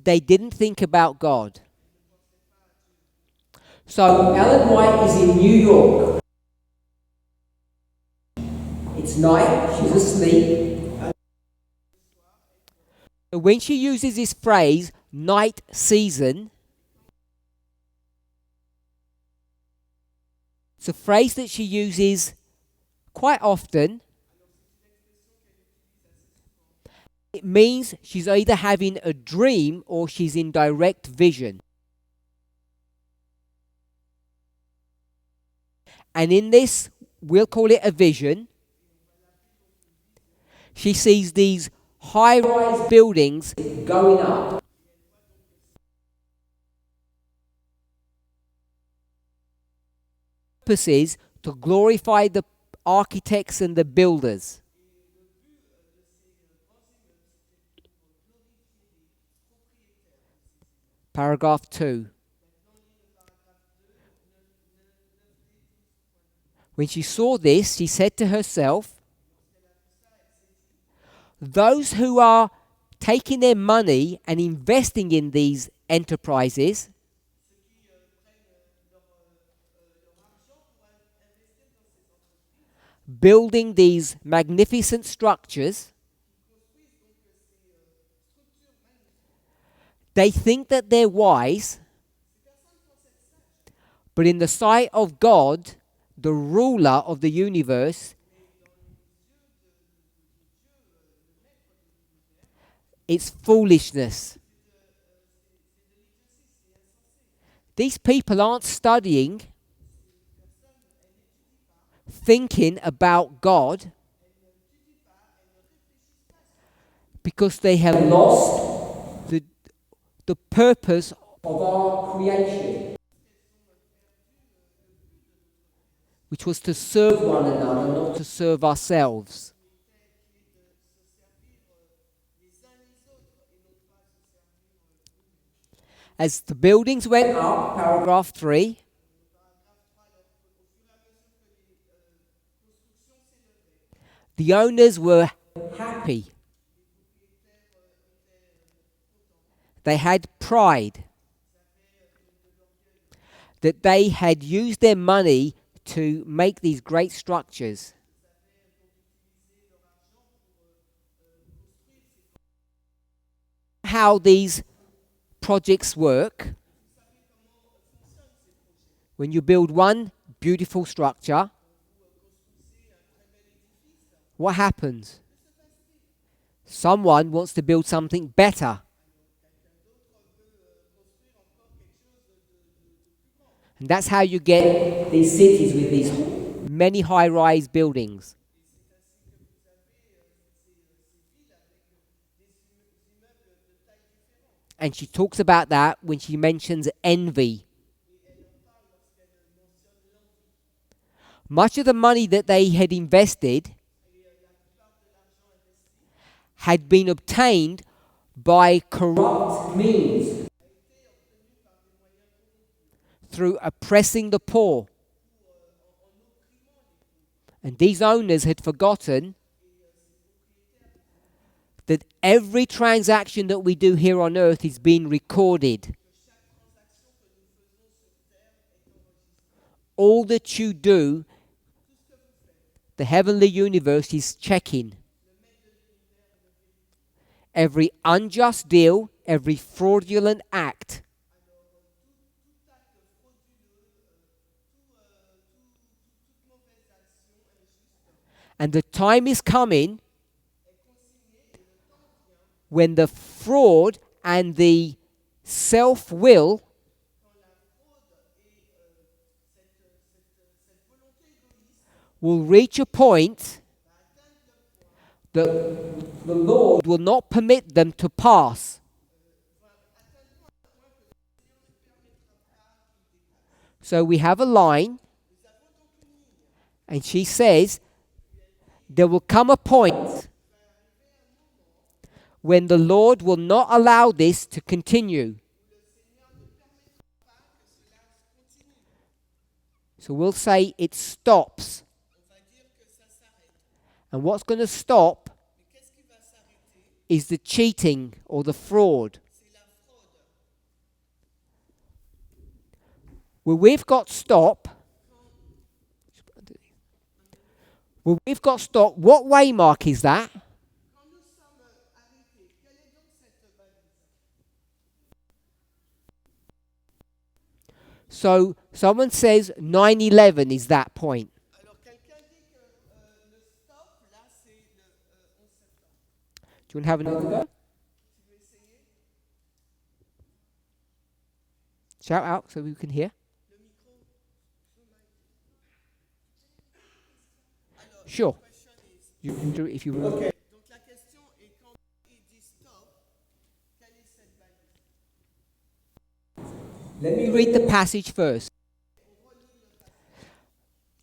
[SPEAKER 1] They didn't think about God. So Ellen White is in New York. It's night, she's asleep. When she uses this phrase, night season, it's a phrase that she uses quite often. It means she's either having a dream or she's in direct vision. And in this, we'll call it a vision. She sees these high-rise buildings going up. The purpose is to glorify the architects and the builders. Paragraph 2. When she saw this, she said to herself, those who are taking their money and investing in these enterprises, building these magnificent structures, they think that they're wise, But in the sight of God, the ruler of the universe, it's foolishness. These people aren't studying, thinking about God, because they have lost the purpose of our creation, which was to serve one another, not to serve ourselves. As the buildings went up, paragraph 3, the owners were happy. They had pride that they had used their money to make these great structures. How these projects work. When you build one beautiful structure, what happens? Someone wants to build something better. And that's how you get these cities with these many high-rise buildings. And she talks about that when she mentions envy. Much of the money that they had invested had been obtained by corrupt means, through oppressing the poor. And these owners had forgotten that every transaction that we do here on earth is being recorded. All that you do, the heavenly universe is checking. Every unjust deal, every fraudulent act. And the time is coming when the fraud and the self-will will reach a point that the Lord will not permit them to pass. So we have a line, and she says, there will come a point when the Lord will not allow this to continue. So we'll say it stops. And what's going to stop is the cheating or the fraud. Where we've got stop, what waymark is that? So someone says 9/11 is that point. Do you want to have another go? Shout out so we can hear. Sure. You can do it if you want.
[SPEAKER 2] Ok. Donc la question est quand il dit stop, quelle est cette balise?
[SPEAKER 1] Let me read the passage first.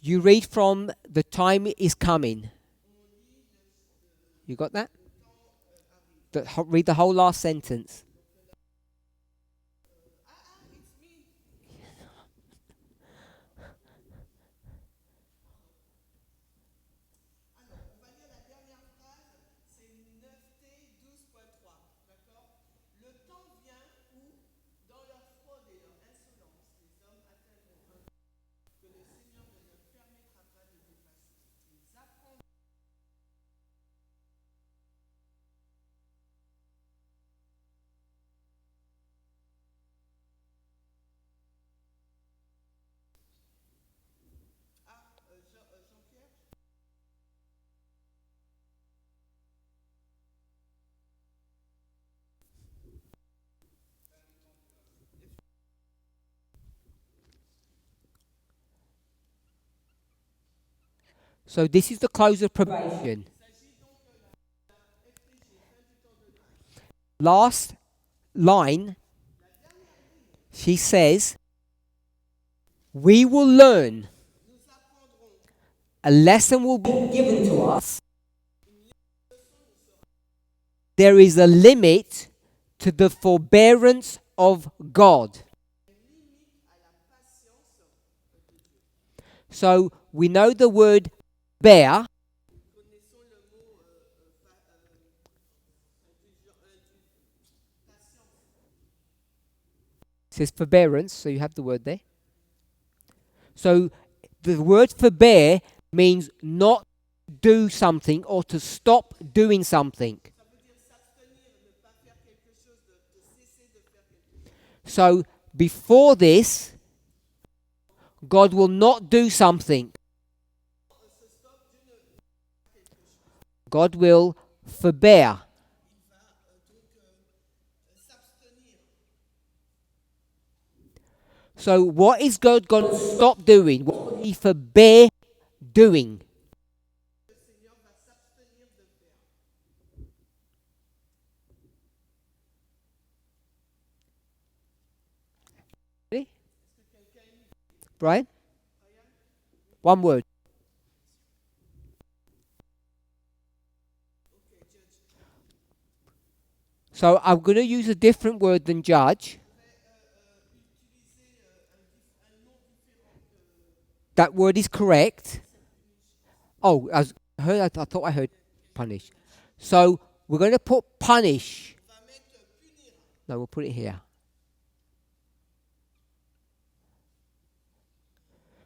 [SPEAKER 1] You read from the time is coming. You got that? Read the whole last sentence. So this is the close of probation. Last line, she says, we will learn. A lesson will be given to us. There is a limit to the forbearance of God. So we know the word bear. It says forbearance, so you have the word there. So the word forbear means not do something or to stop doing something. So before this, God will not do something. God will forbear. So what is God going to stop doing? What will he forbear doing? Ready? Brian? One word. So I'm going to use a different word than judge. That word is correct. Oh, I thought I heard punish. So we're going to put punish. No, we'll put it here.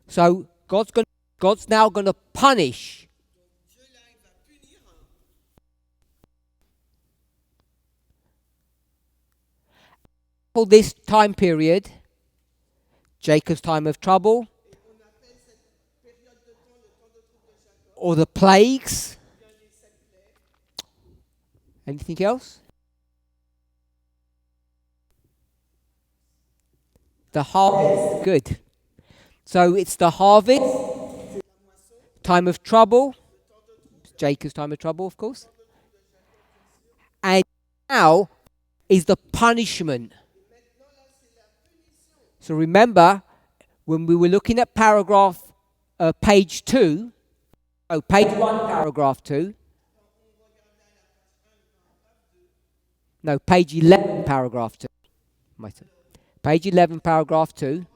[SPEAKER 1] So God's now going to punish. For this time period, Jacob's time of trouble, or the plagues. Anything else? The harvest. Good. So it's the harvest, time of trouble, Jacob's time of trouble, of course. And now is the punishment. So remember, when we were looking at paragraph page 2, page 1, paragraph 2. No, page 11, paragraph 2. Page 11, paragraph 2.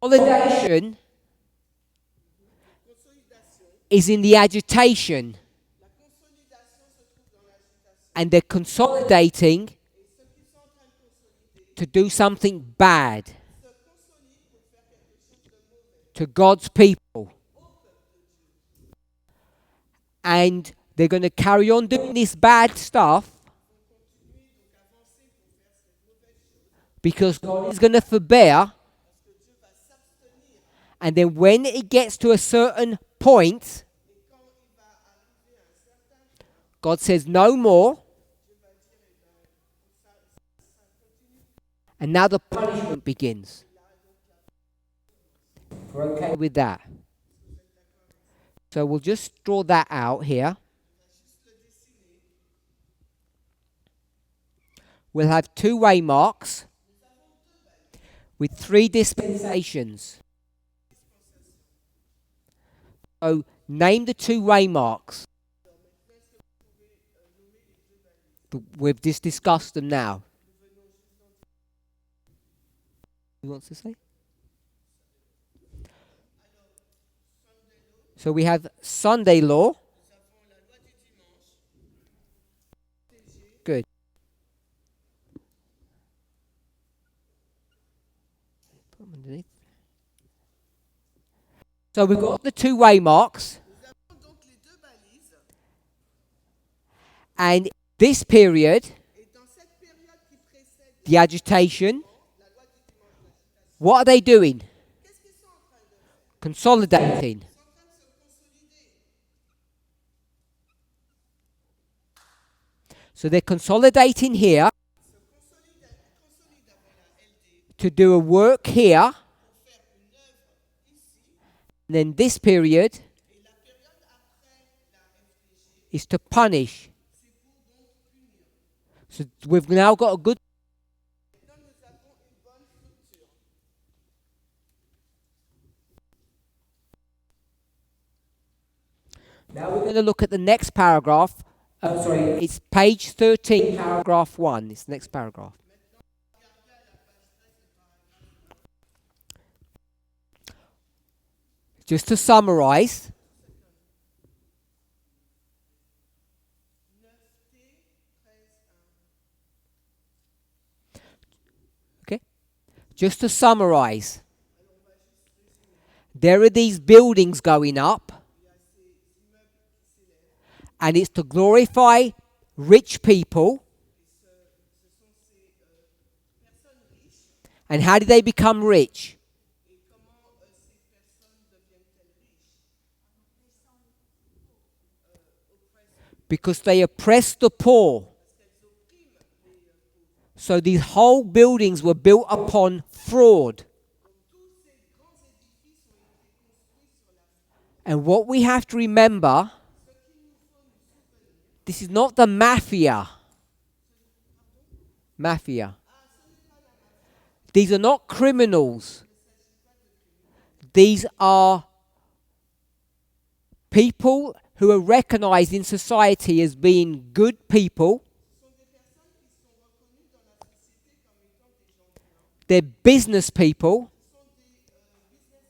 [SPEAKER 1] Consolidation is in the agitation. And they're consolidating to do something bad to God's people. And they're going to carry on doing this bad stuff because God is going to forbear. And then when it gets to a certain point, God says no more. And now the punishment begins. We're okay with that. So we'll just draw that out here. We'll have 2 waymarks with 3 dispensations. So name the 2 waymarks. We've just discussed them now. Who wants to say? So we have Sunday law. Good. Put them underneath. So we've got the 2 waymarks. And this period, the agitation, what are they doing? Consolidating. So they're consolidating here to do a work here And then this period
[SPEAKER 2] Et la période après la FDG,
[SPEAKER 1] is to punish.
[SPEAKER 2] c'est pour donc punir.
[SPEAKER 1] So we've now got a good.
[SPEAKER 2] Maintenant, nous avons une bonne structure.
[SPEAKER 1] Now we're going to look at the next paragraph. Sorry, it's page 13, paragraph 1. It's the next paragraph.
[SPEAKER 2] Regardez à la page 13, le paragraphe
[SPEAKER 1] Just to summarize,
[SPEAKER 2] 9T, 13, 1.
[SPEAKER 1] okay? Just to summarize, there are these buildings going up,
[SPEAKER 2] Il y a ces immeubles qui s'élèvent.
[SPEAKER 1] and it's to glorify rich people.
[SPEAKER 2] Ce sont ces personnes riches.
[SPEAKER 1] And how did they become rich?
[SPEAKER 2] Et comment ces personnes deviennent-elles riches?
[SPEAKER 1] Because they oppress the poor.
[SPEAKER 2] Parce qu'elles oppriment les pauvres.
[SPEAKER 1] So these whole buildings were built upon fraud.
[SPEAKER 2] Donc tous ces grands édifices ont été construits sur la fraude.
[SPEAKER 1] And what we have to remember,
[SPEAKER 2] Ce qu'il nous faut nous souvenir,
[SPEAKER 1] this is not the mafia. Mafia. These are not criminals. These are people who are recognized in society as being good people.
[SPEAKER 2] ce sont des personnes qui sont reconnues dans la société comme étant des gens bien.
[SPEAKER 1] They're business people
[SPEAKER 2] Ce sont des businessmen,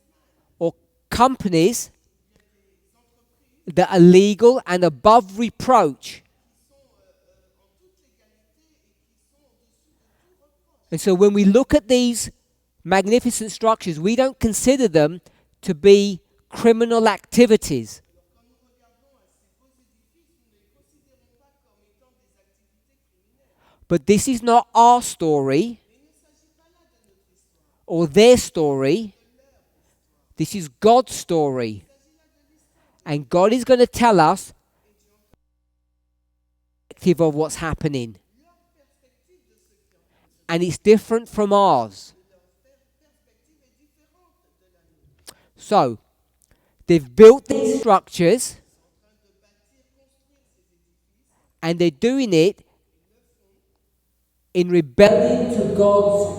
[SPEAKER 1] or companies
[SPEAKER 2] des entreprises
[SPEAKER 1] that are legal and above reproach.
[SPEAKER 2] qui sont en toute légalité et qui sont au-dessus de tout reproche.
[SPEAKER 1] And so when we look at these magnificent structures, we don't consider them to be criminal activities.
[SPEAKER 2] Alors quand nous regardons à ces beaux édifices, nous ne les considérons pas comme étant des activités criminelles.
[SPEAKER 1] But this is not our story
[SPEAKER 2] Mais il ne s'agit pas là de notre histoire,
[SPEAKER 1] or their story.
[SPEAKER 2] de leur histoire.
[SPEAKER 1] This is God's story.
[SPEAKER 2] Il s'agit là de l'histoire.
[SPEAKER 1] And God is going to tell us of what's happening.
[SPEAKER 2] Leur perspective de ce qui est en train de se
[SPEAKER 1] And it's different from ours.
[SPEAKER 2] leur perspective est différente de la nôtre.
[SPEAKER 1] So, they've built these structures
[SPEAKER 2] Ils sont en train de bâtir, construire ces édifices.
[SPEAKER 1] and they're doing it in rebellion to God's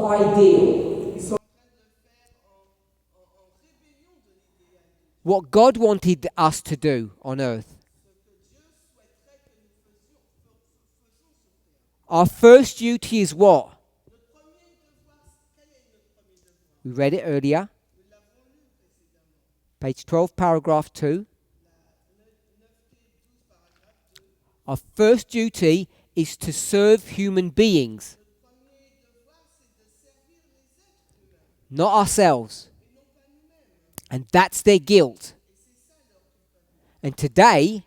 [SPEAKER 1] ideal.
[SPEAKER 2] Ils sont en train de le faire en rébellion de l'idéal de Dieu.
[SPEAKER 1] What God wanted us to do on earth.
[SPEAKER 2] Ce que Dieu souhaiterait que nous faisons sur terre.
[SPEAKER 1] Our first duty is what?
[SPEAKER 2] Notre premier devoir, quel est notre premier devoir?
[SPEAKER 1] We read it earlier.
[SPEAKER 2] Nous l'avons lu précédemment.
[SPEAKER 1] Page 12, paragraph 2.
[SPEAKER 2] La 9T 12, paragraphe 2.
[SPEAKER 1] Our first duty is to serve human beings,
[SPEAKER 2] Notre premier devoir, c'est de servir les êtres humains,
[SPEAKER 1] not ourselves.
[SPEAKER 2] et non pas nous-mêmes.
[SPEAKER 1] And that's their guilt.
[SPEAKER 2] Et c'est ça leur culpabilité.
[SPEAKER 1] And today,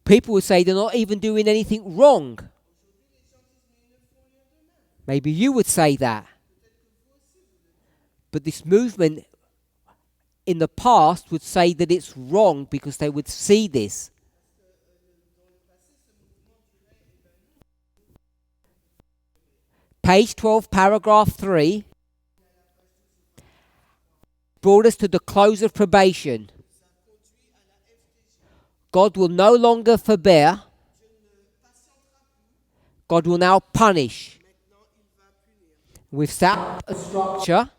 [SPEAKER 1] people would say they're not even doing anything wrong.
[SPEAKER 2] Aujourd'hui, les gens disent, mais ils ne font rien d'eux-mêmes.
[SPEAKER 1] Maybe you would say that.
[SPEAKER 2] Peut-être que vous aussi, vous le dites.
[SPEAKER 1] But this movement in the past would say that it's wrong because they would see this.
[SPEAKER 2] Dans le passé, ce mouvement dirait, eh ben non,
[SPEAKER 1] Page 12, paragraph 3 brought us to the close of probation.
[SPEAKER 2] ça conduit à la FDG.
[SPEAKER 1] God will no longer forbear.
[SPEAKER 2] Dieu ne patientera plus.
[SPEAKER 1] God will now punish.
[SPEAKER 2] Maintenant, il va punir.
[SPEAKER 1] We've set up a structure.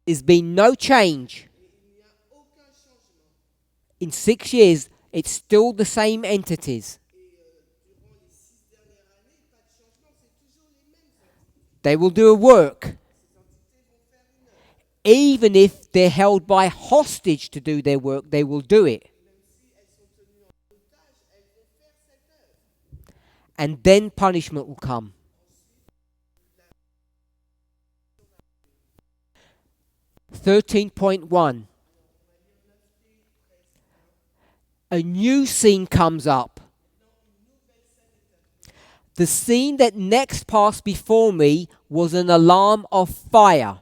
[SPEAKER 1] There's been no change.
[SPEAKER 2] Et il n'y a aucun changement.
[SPEAKER 1] In 6 years, it's still the same entities.
[SPEAKER 2] Et durant les 6 dernières années, pas de changement, c'est toujours les mêmes entités.
[SPEAKER 1] They will do a work.
[SPEAKER 2] Ces entités vont faire une œuvre.
[SPEAKER 1] Even if they're held by hostage to do their work, they will do it.
[SPEAKER 2] Même si elles sont tenues en otage, elles vont faire cette œuvre.
[SPEAKER 1] And then punishment will come. 13.1. A new scene comes up. The scene that next passed before me was an alarm of fire.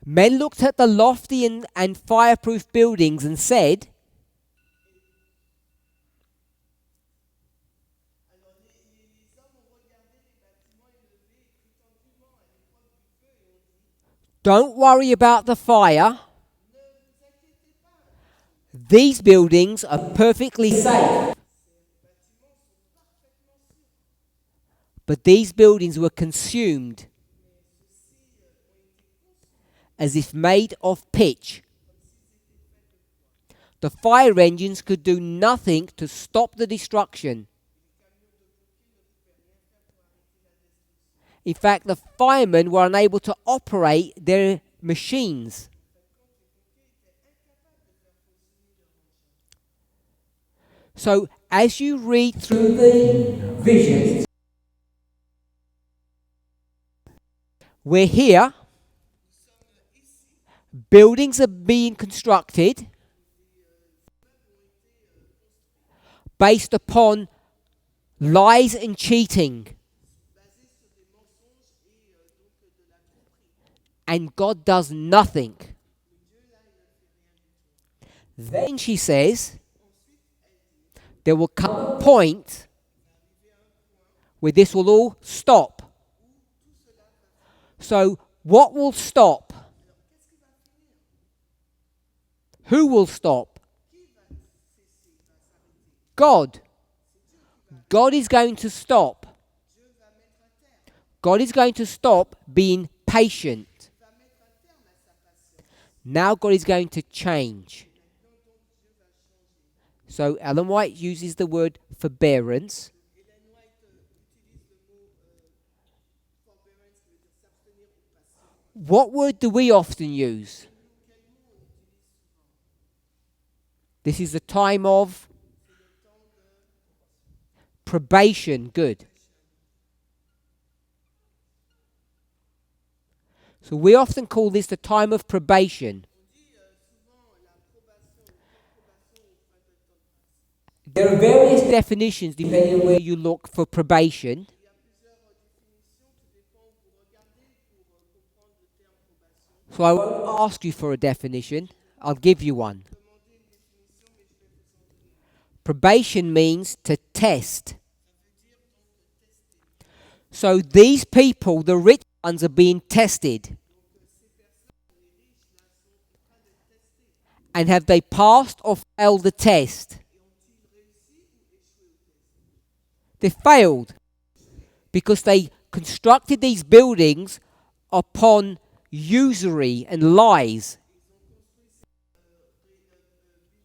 [SPEAKER 1] Men looked at the lofty and fireproof buildings and said,
[SPEAKER 2] Alors les hommes ont regardé les bâtiments élevés et prétendument à l'épreuve du feu et ont dit,
[SPEAKER 1] "Don't worry about the fire.
[SPEAKER 2] ne vous inquiétez pas,
[SPEAKER 1] These buildings are perfectly safe."
[SPEAKER 2] ces bâtiments sont parfaitement sûrs.
[SPEAKER 1] But these buildings were consumed
[SPEAKER 2] Mais ceux-ci ont été consumés
[SPEAKER 1] as if made of pitch.
[SPEAKER 2] comme s'ils étaient faits de bois.
[SPEAKER 1] The fire engines could do nothing to stop the destruction.
[SPEAKER 2] Les camions de pompiers ne pouvaient rien faire pour arrêter la destruction.
[SPEAKER 1] In fact, the firemen were unable to operate their machines.
[SPEAKER 2] En fin de compte, les pompiers étaient incapables de faire fonctionner leur engin.
[SPEAKER 1] So, as you read through the visions, we're here,
[SPEAKER 2] Nous sommes ici,
[SPEAKER 1] buildings are being constructed
[SPEAKER 2] les immeubles ont été construits
[SPEAKER 1] based upon lies and cheating,
[SPEAKER 2] basés sur des mensonges et donc de la tromperie.
[SPEAKER 1] and God does nothing.
[SPEAKER 2] Mais Dieu, là, il ne fait rien du tout.
[SPEAKER 1] Then she says,
[SPEAKER 2] Ensuite, elle dit,
[SPEAKER 1] there will come a point
[SPEAKER 2] va arriver à un point
[SPEAKER 1] where this will all stop.
[SPEAKER 2] où tout cela va finir.
[SPEAKER 1] So, what will stop?
[SPEAKER 2] Alors, qu'est-ce qui va finir?
[SPEAKER 1] Who will stop?
[SPEAKER 2] Qui va cesser, va s'arrêter?
[SPEAKER 1] God.
[SPEAKER 2] C'est Dieu qui va.
[SPEAKER 1] God is going to stop.
[SPEAKER 2] Dieu va mettre un terme.
[SPEAKER 1] God is going to stop being patient.
[SPEAKER 2] Il va mettre un terme à sa patience.
[SPEAKER 1] Now God is going to change.
[SPEAKER 2] Maintenant, donc, Dieu va changer.
[SPEAKER 1] So Ellen White uses the word forbearance.
[SPEAKER 2] Hélène White utilise le mot forbearance, qui veut dire s'abstenir ou patient.
[SPEAKER 1] What word do we often use?
[SPEAKER 2] Et nous, quel mot on utilise souvent?
[SPEAKER 1] This is the time of
[SPEAKER 2] C'est le temps de
[SPEAKER 1] probation. Good. So we often call this the time of probation.
[SPEAKER 2] On dit souvent la probation, le temps de probation ou fin de temps de grâce.
[SPEAKER 1] There are various definitions depending on where you look for probation.
[SPEAKER 2] Il y a plusieurs définitions, tout dépend où vous regardez pour comprendre le terme probation.
[SPEAKER 1] So I won't ask you for a definition. I'll give you one.
[SPEAKER 2] Demandez une définition, mais je vais vous en donner une.
[SPEAKER 1] Probation means to test.
[SPEAKER 2] Ça veut dire donc tester.
[SPEAKER 1] So these people, the rich ones, are being tested.
[SPEAKER 2] Donc ces personnes, les riches, là, sont en train d'être testées.
[SPEAKER 1] And have they passed or failed the test?
[SPEAKER 2] Et ont-ils réussi ou échoué au test?
[SPEAKER 1] They failed because they constructed these buildings upon usury and lies.
[SPEAKER 2] Ils ont construit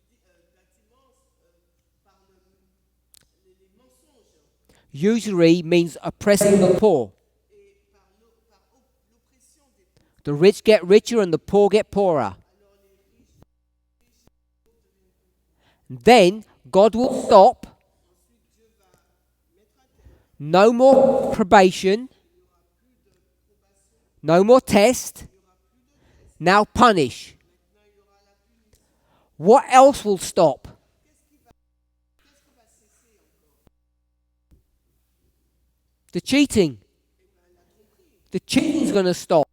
[SPEAKER 2] ces bâtiments par les mensonges
[SPEAKER 1] Usury means oppressing the poor.
[SPEAKER 2] et par l'oppression des pauvres.
[SPEAKER 1] The rich get richer and the poor get poorer.
[SPEAKER 2] Alors les riches
[SPEAKER 1] Then God will stop.
[SPEAKER 2] ensuite Dieu va mettre un terme.
[SPEAKER 1] No more probation. No more test. Now punish.
[SPEAKER 2] Maintenant il y aura la punition.
[SPEAKER 1] What else will stop?
[SPEAKER 2] Qu'est-ce qui va cesser encore?
[SPEAKER 1] The cheating.
[SPEAKER 2] La tromperie.
[SPEAKER 1] The cheating is going to stop.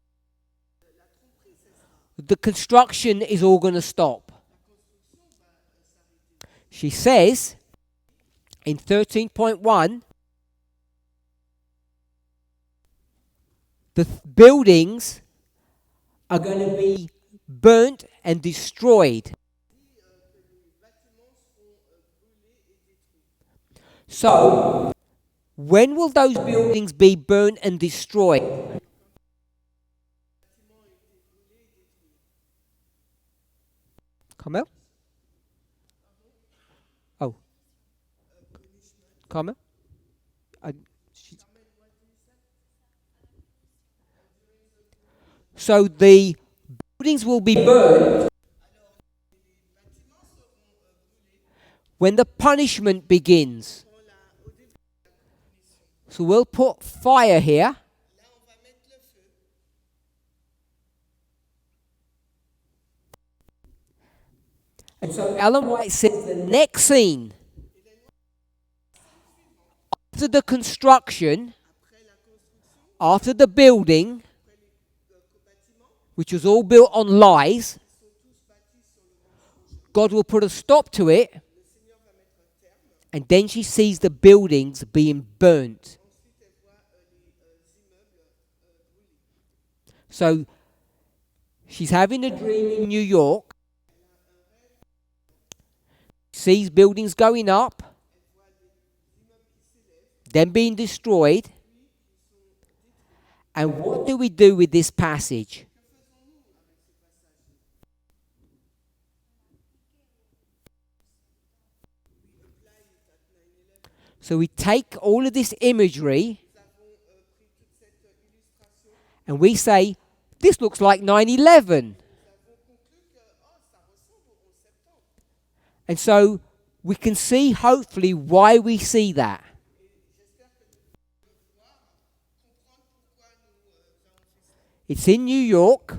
[SPEAKER 2] La tromperie cessera.
[SPEAKER 1] The construction is all going to stop.
[SPEAKER 2] La construction va s'arrêter.
[SPEAKER 1] She says in 13.1, the buildings are going to be burnt and destroyed.
[SPEAKER 2] Dit que les bâtiments seront brûlés et détruits.
[SPEAKER 1] So, when will those buildings be burnt and destroyed?
[SPEAKER 2] Les bâtiments ont été brûlés et détruits.
[SPEAKER 1] Carmel? Oh. Carmel? So the buildings will be burned
[SPEAKER 2] Alors les bâtiments seront brûlés
[SPEAKER 1] when the punishment begins.
[SPEAKER 2] au début de la punition.
[SPEAKER 1] So we'll put fire here.
[SPEAKER 2] Là on va mettre le feu.
[SPEAKER 1] And so Ellen White says the next scene after the construction,
[SPEAKER 2] Après la construction,
[SPEAKER 1] after the building,
[SPEAKER 2] après les bâtiments,
[SPEAKER 1] which was all built on lies, God will put a stop to it, and then she sees the buildings being burnt. So she's having a dream in New York, sees buildings going up, then being destroyed. And what do we do with this passage? So we take all of this imagery and we say, this looks like 9/11. And so we can see hopefully why we see that. It's in New York.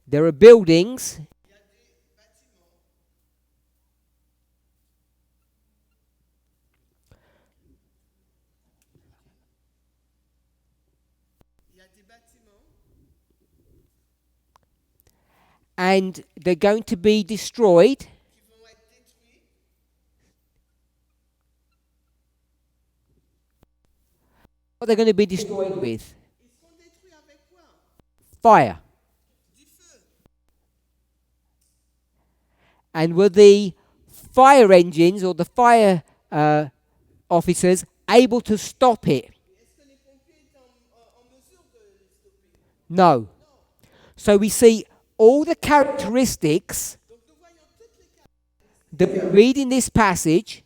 [SPEAKER 1] There are buildings. And they're going to be destroyed. What they're going to be destroyed with? Fire. And were the fire engines or the fire officers able to stop it? No. So we see all the characteristics that we read in this passage,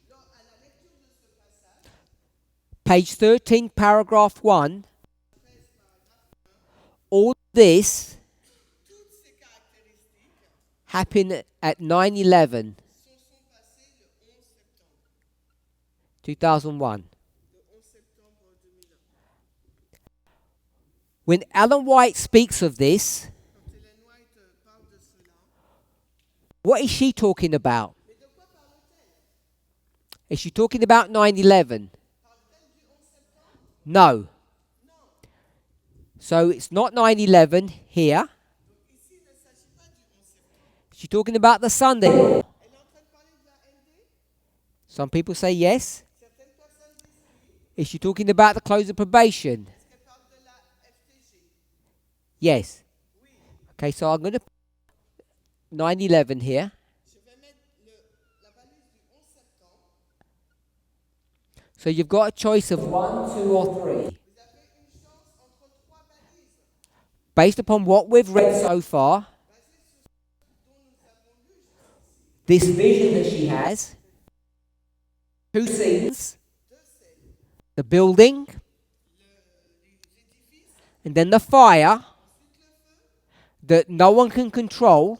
[SPEAKER 1] page 13, paragraph 1. All this happened at 9/11, 2001. When Ellen White speaks of this, what is she talking about? Is she talking about 9/11? No. So it's not 9/11 here. She's talking about the Sunday. Some people say yes. Is she talking about the close of probation? Yes. Okay, so I'm going to put 9/11 here. So you've got a choice of 1, 2, or 3. Based upon what we've read so far, this vision that she has, 2 scenes, the building, and then the fire that no one can control.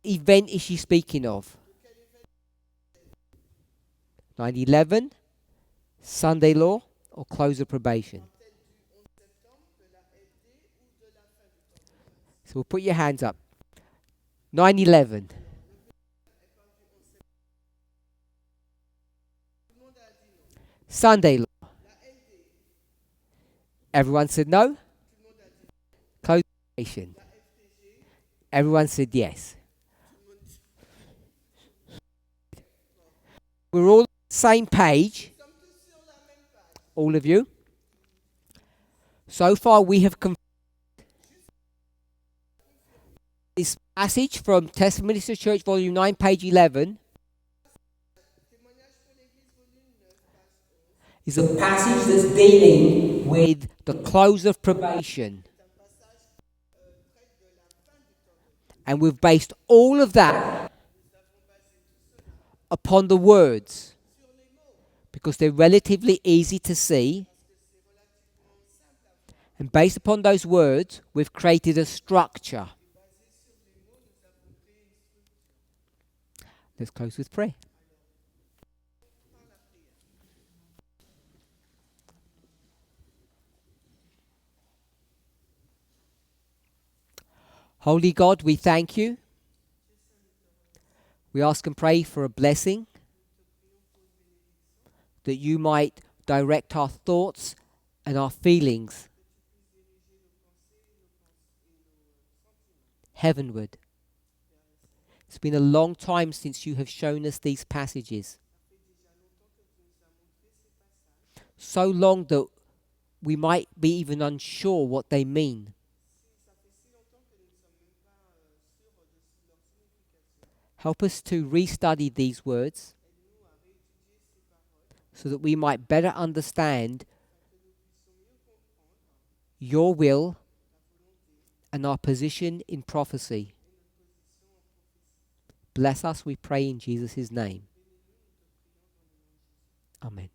[SPEAKER 1] Event is she speaking of? 9/11, Sunday law, or close of probation? So we'll put your hands up. 9/11. Sunday law. Everyone said no. Close of probation. Everyone said yes. We're all on the same page. All of you. So far we have this passage from Testimony to the Church, volume 9, page 11, is a passage that's dealing with the close of probation. And we've based all of that upon the words, because they're relatively easy to see. And based upon those words, we've created a structure. Let's close with prayer. Holy God, we thank you. We ask and pray for a blessing, that you might direct our thoughts and our feelings heavenward. It's been a long time since you have shown us these passages. So long that we might be even unsure what they mean. Help us to restudy these words so that we might better understand your will and our position in prophecy. Bless us, we pray in Jesus' name. Amen.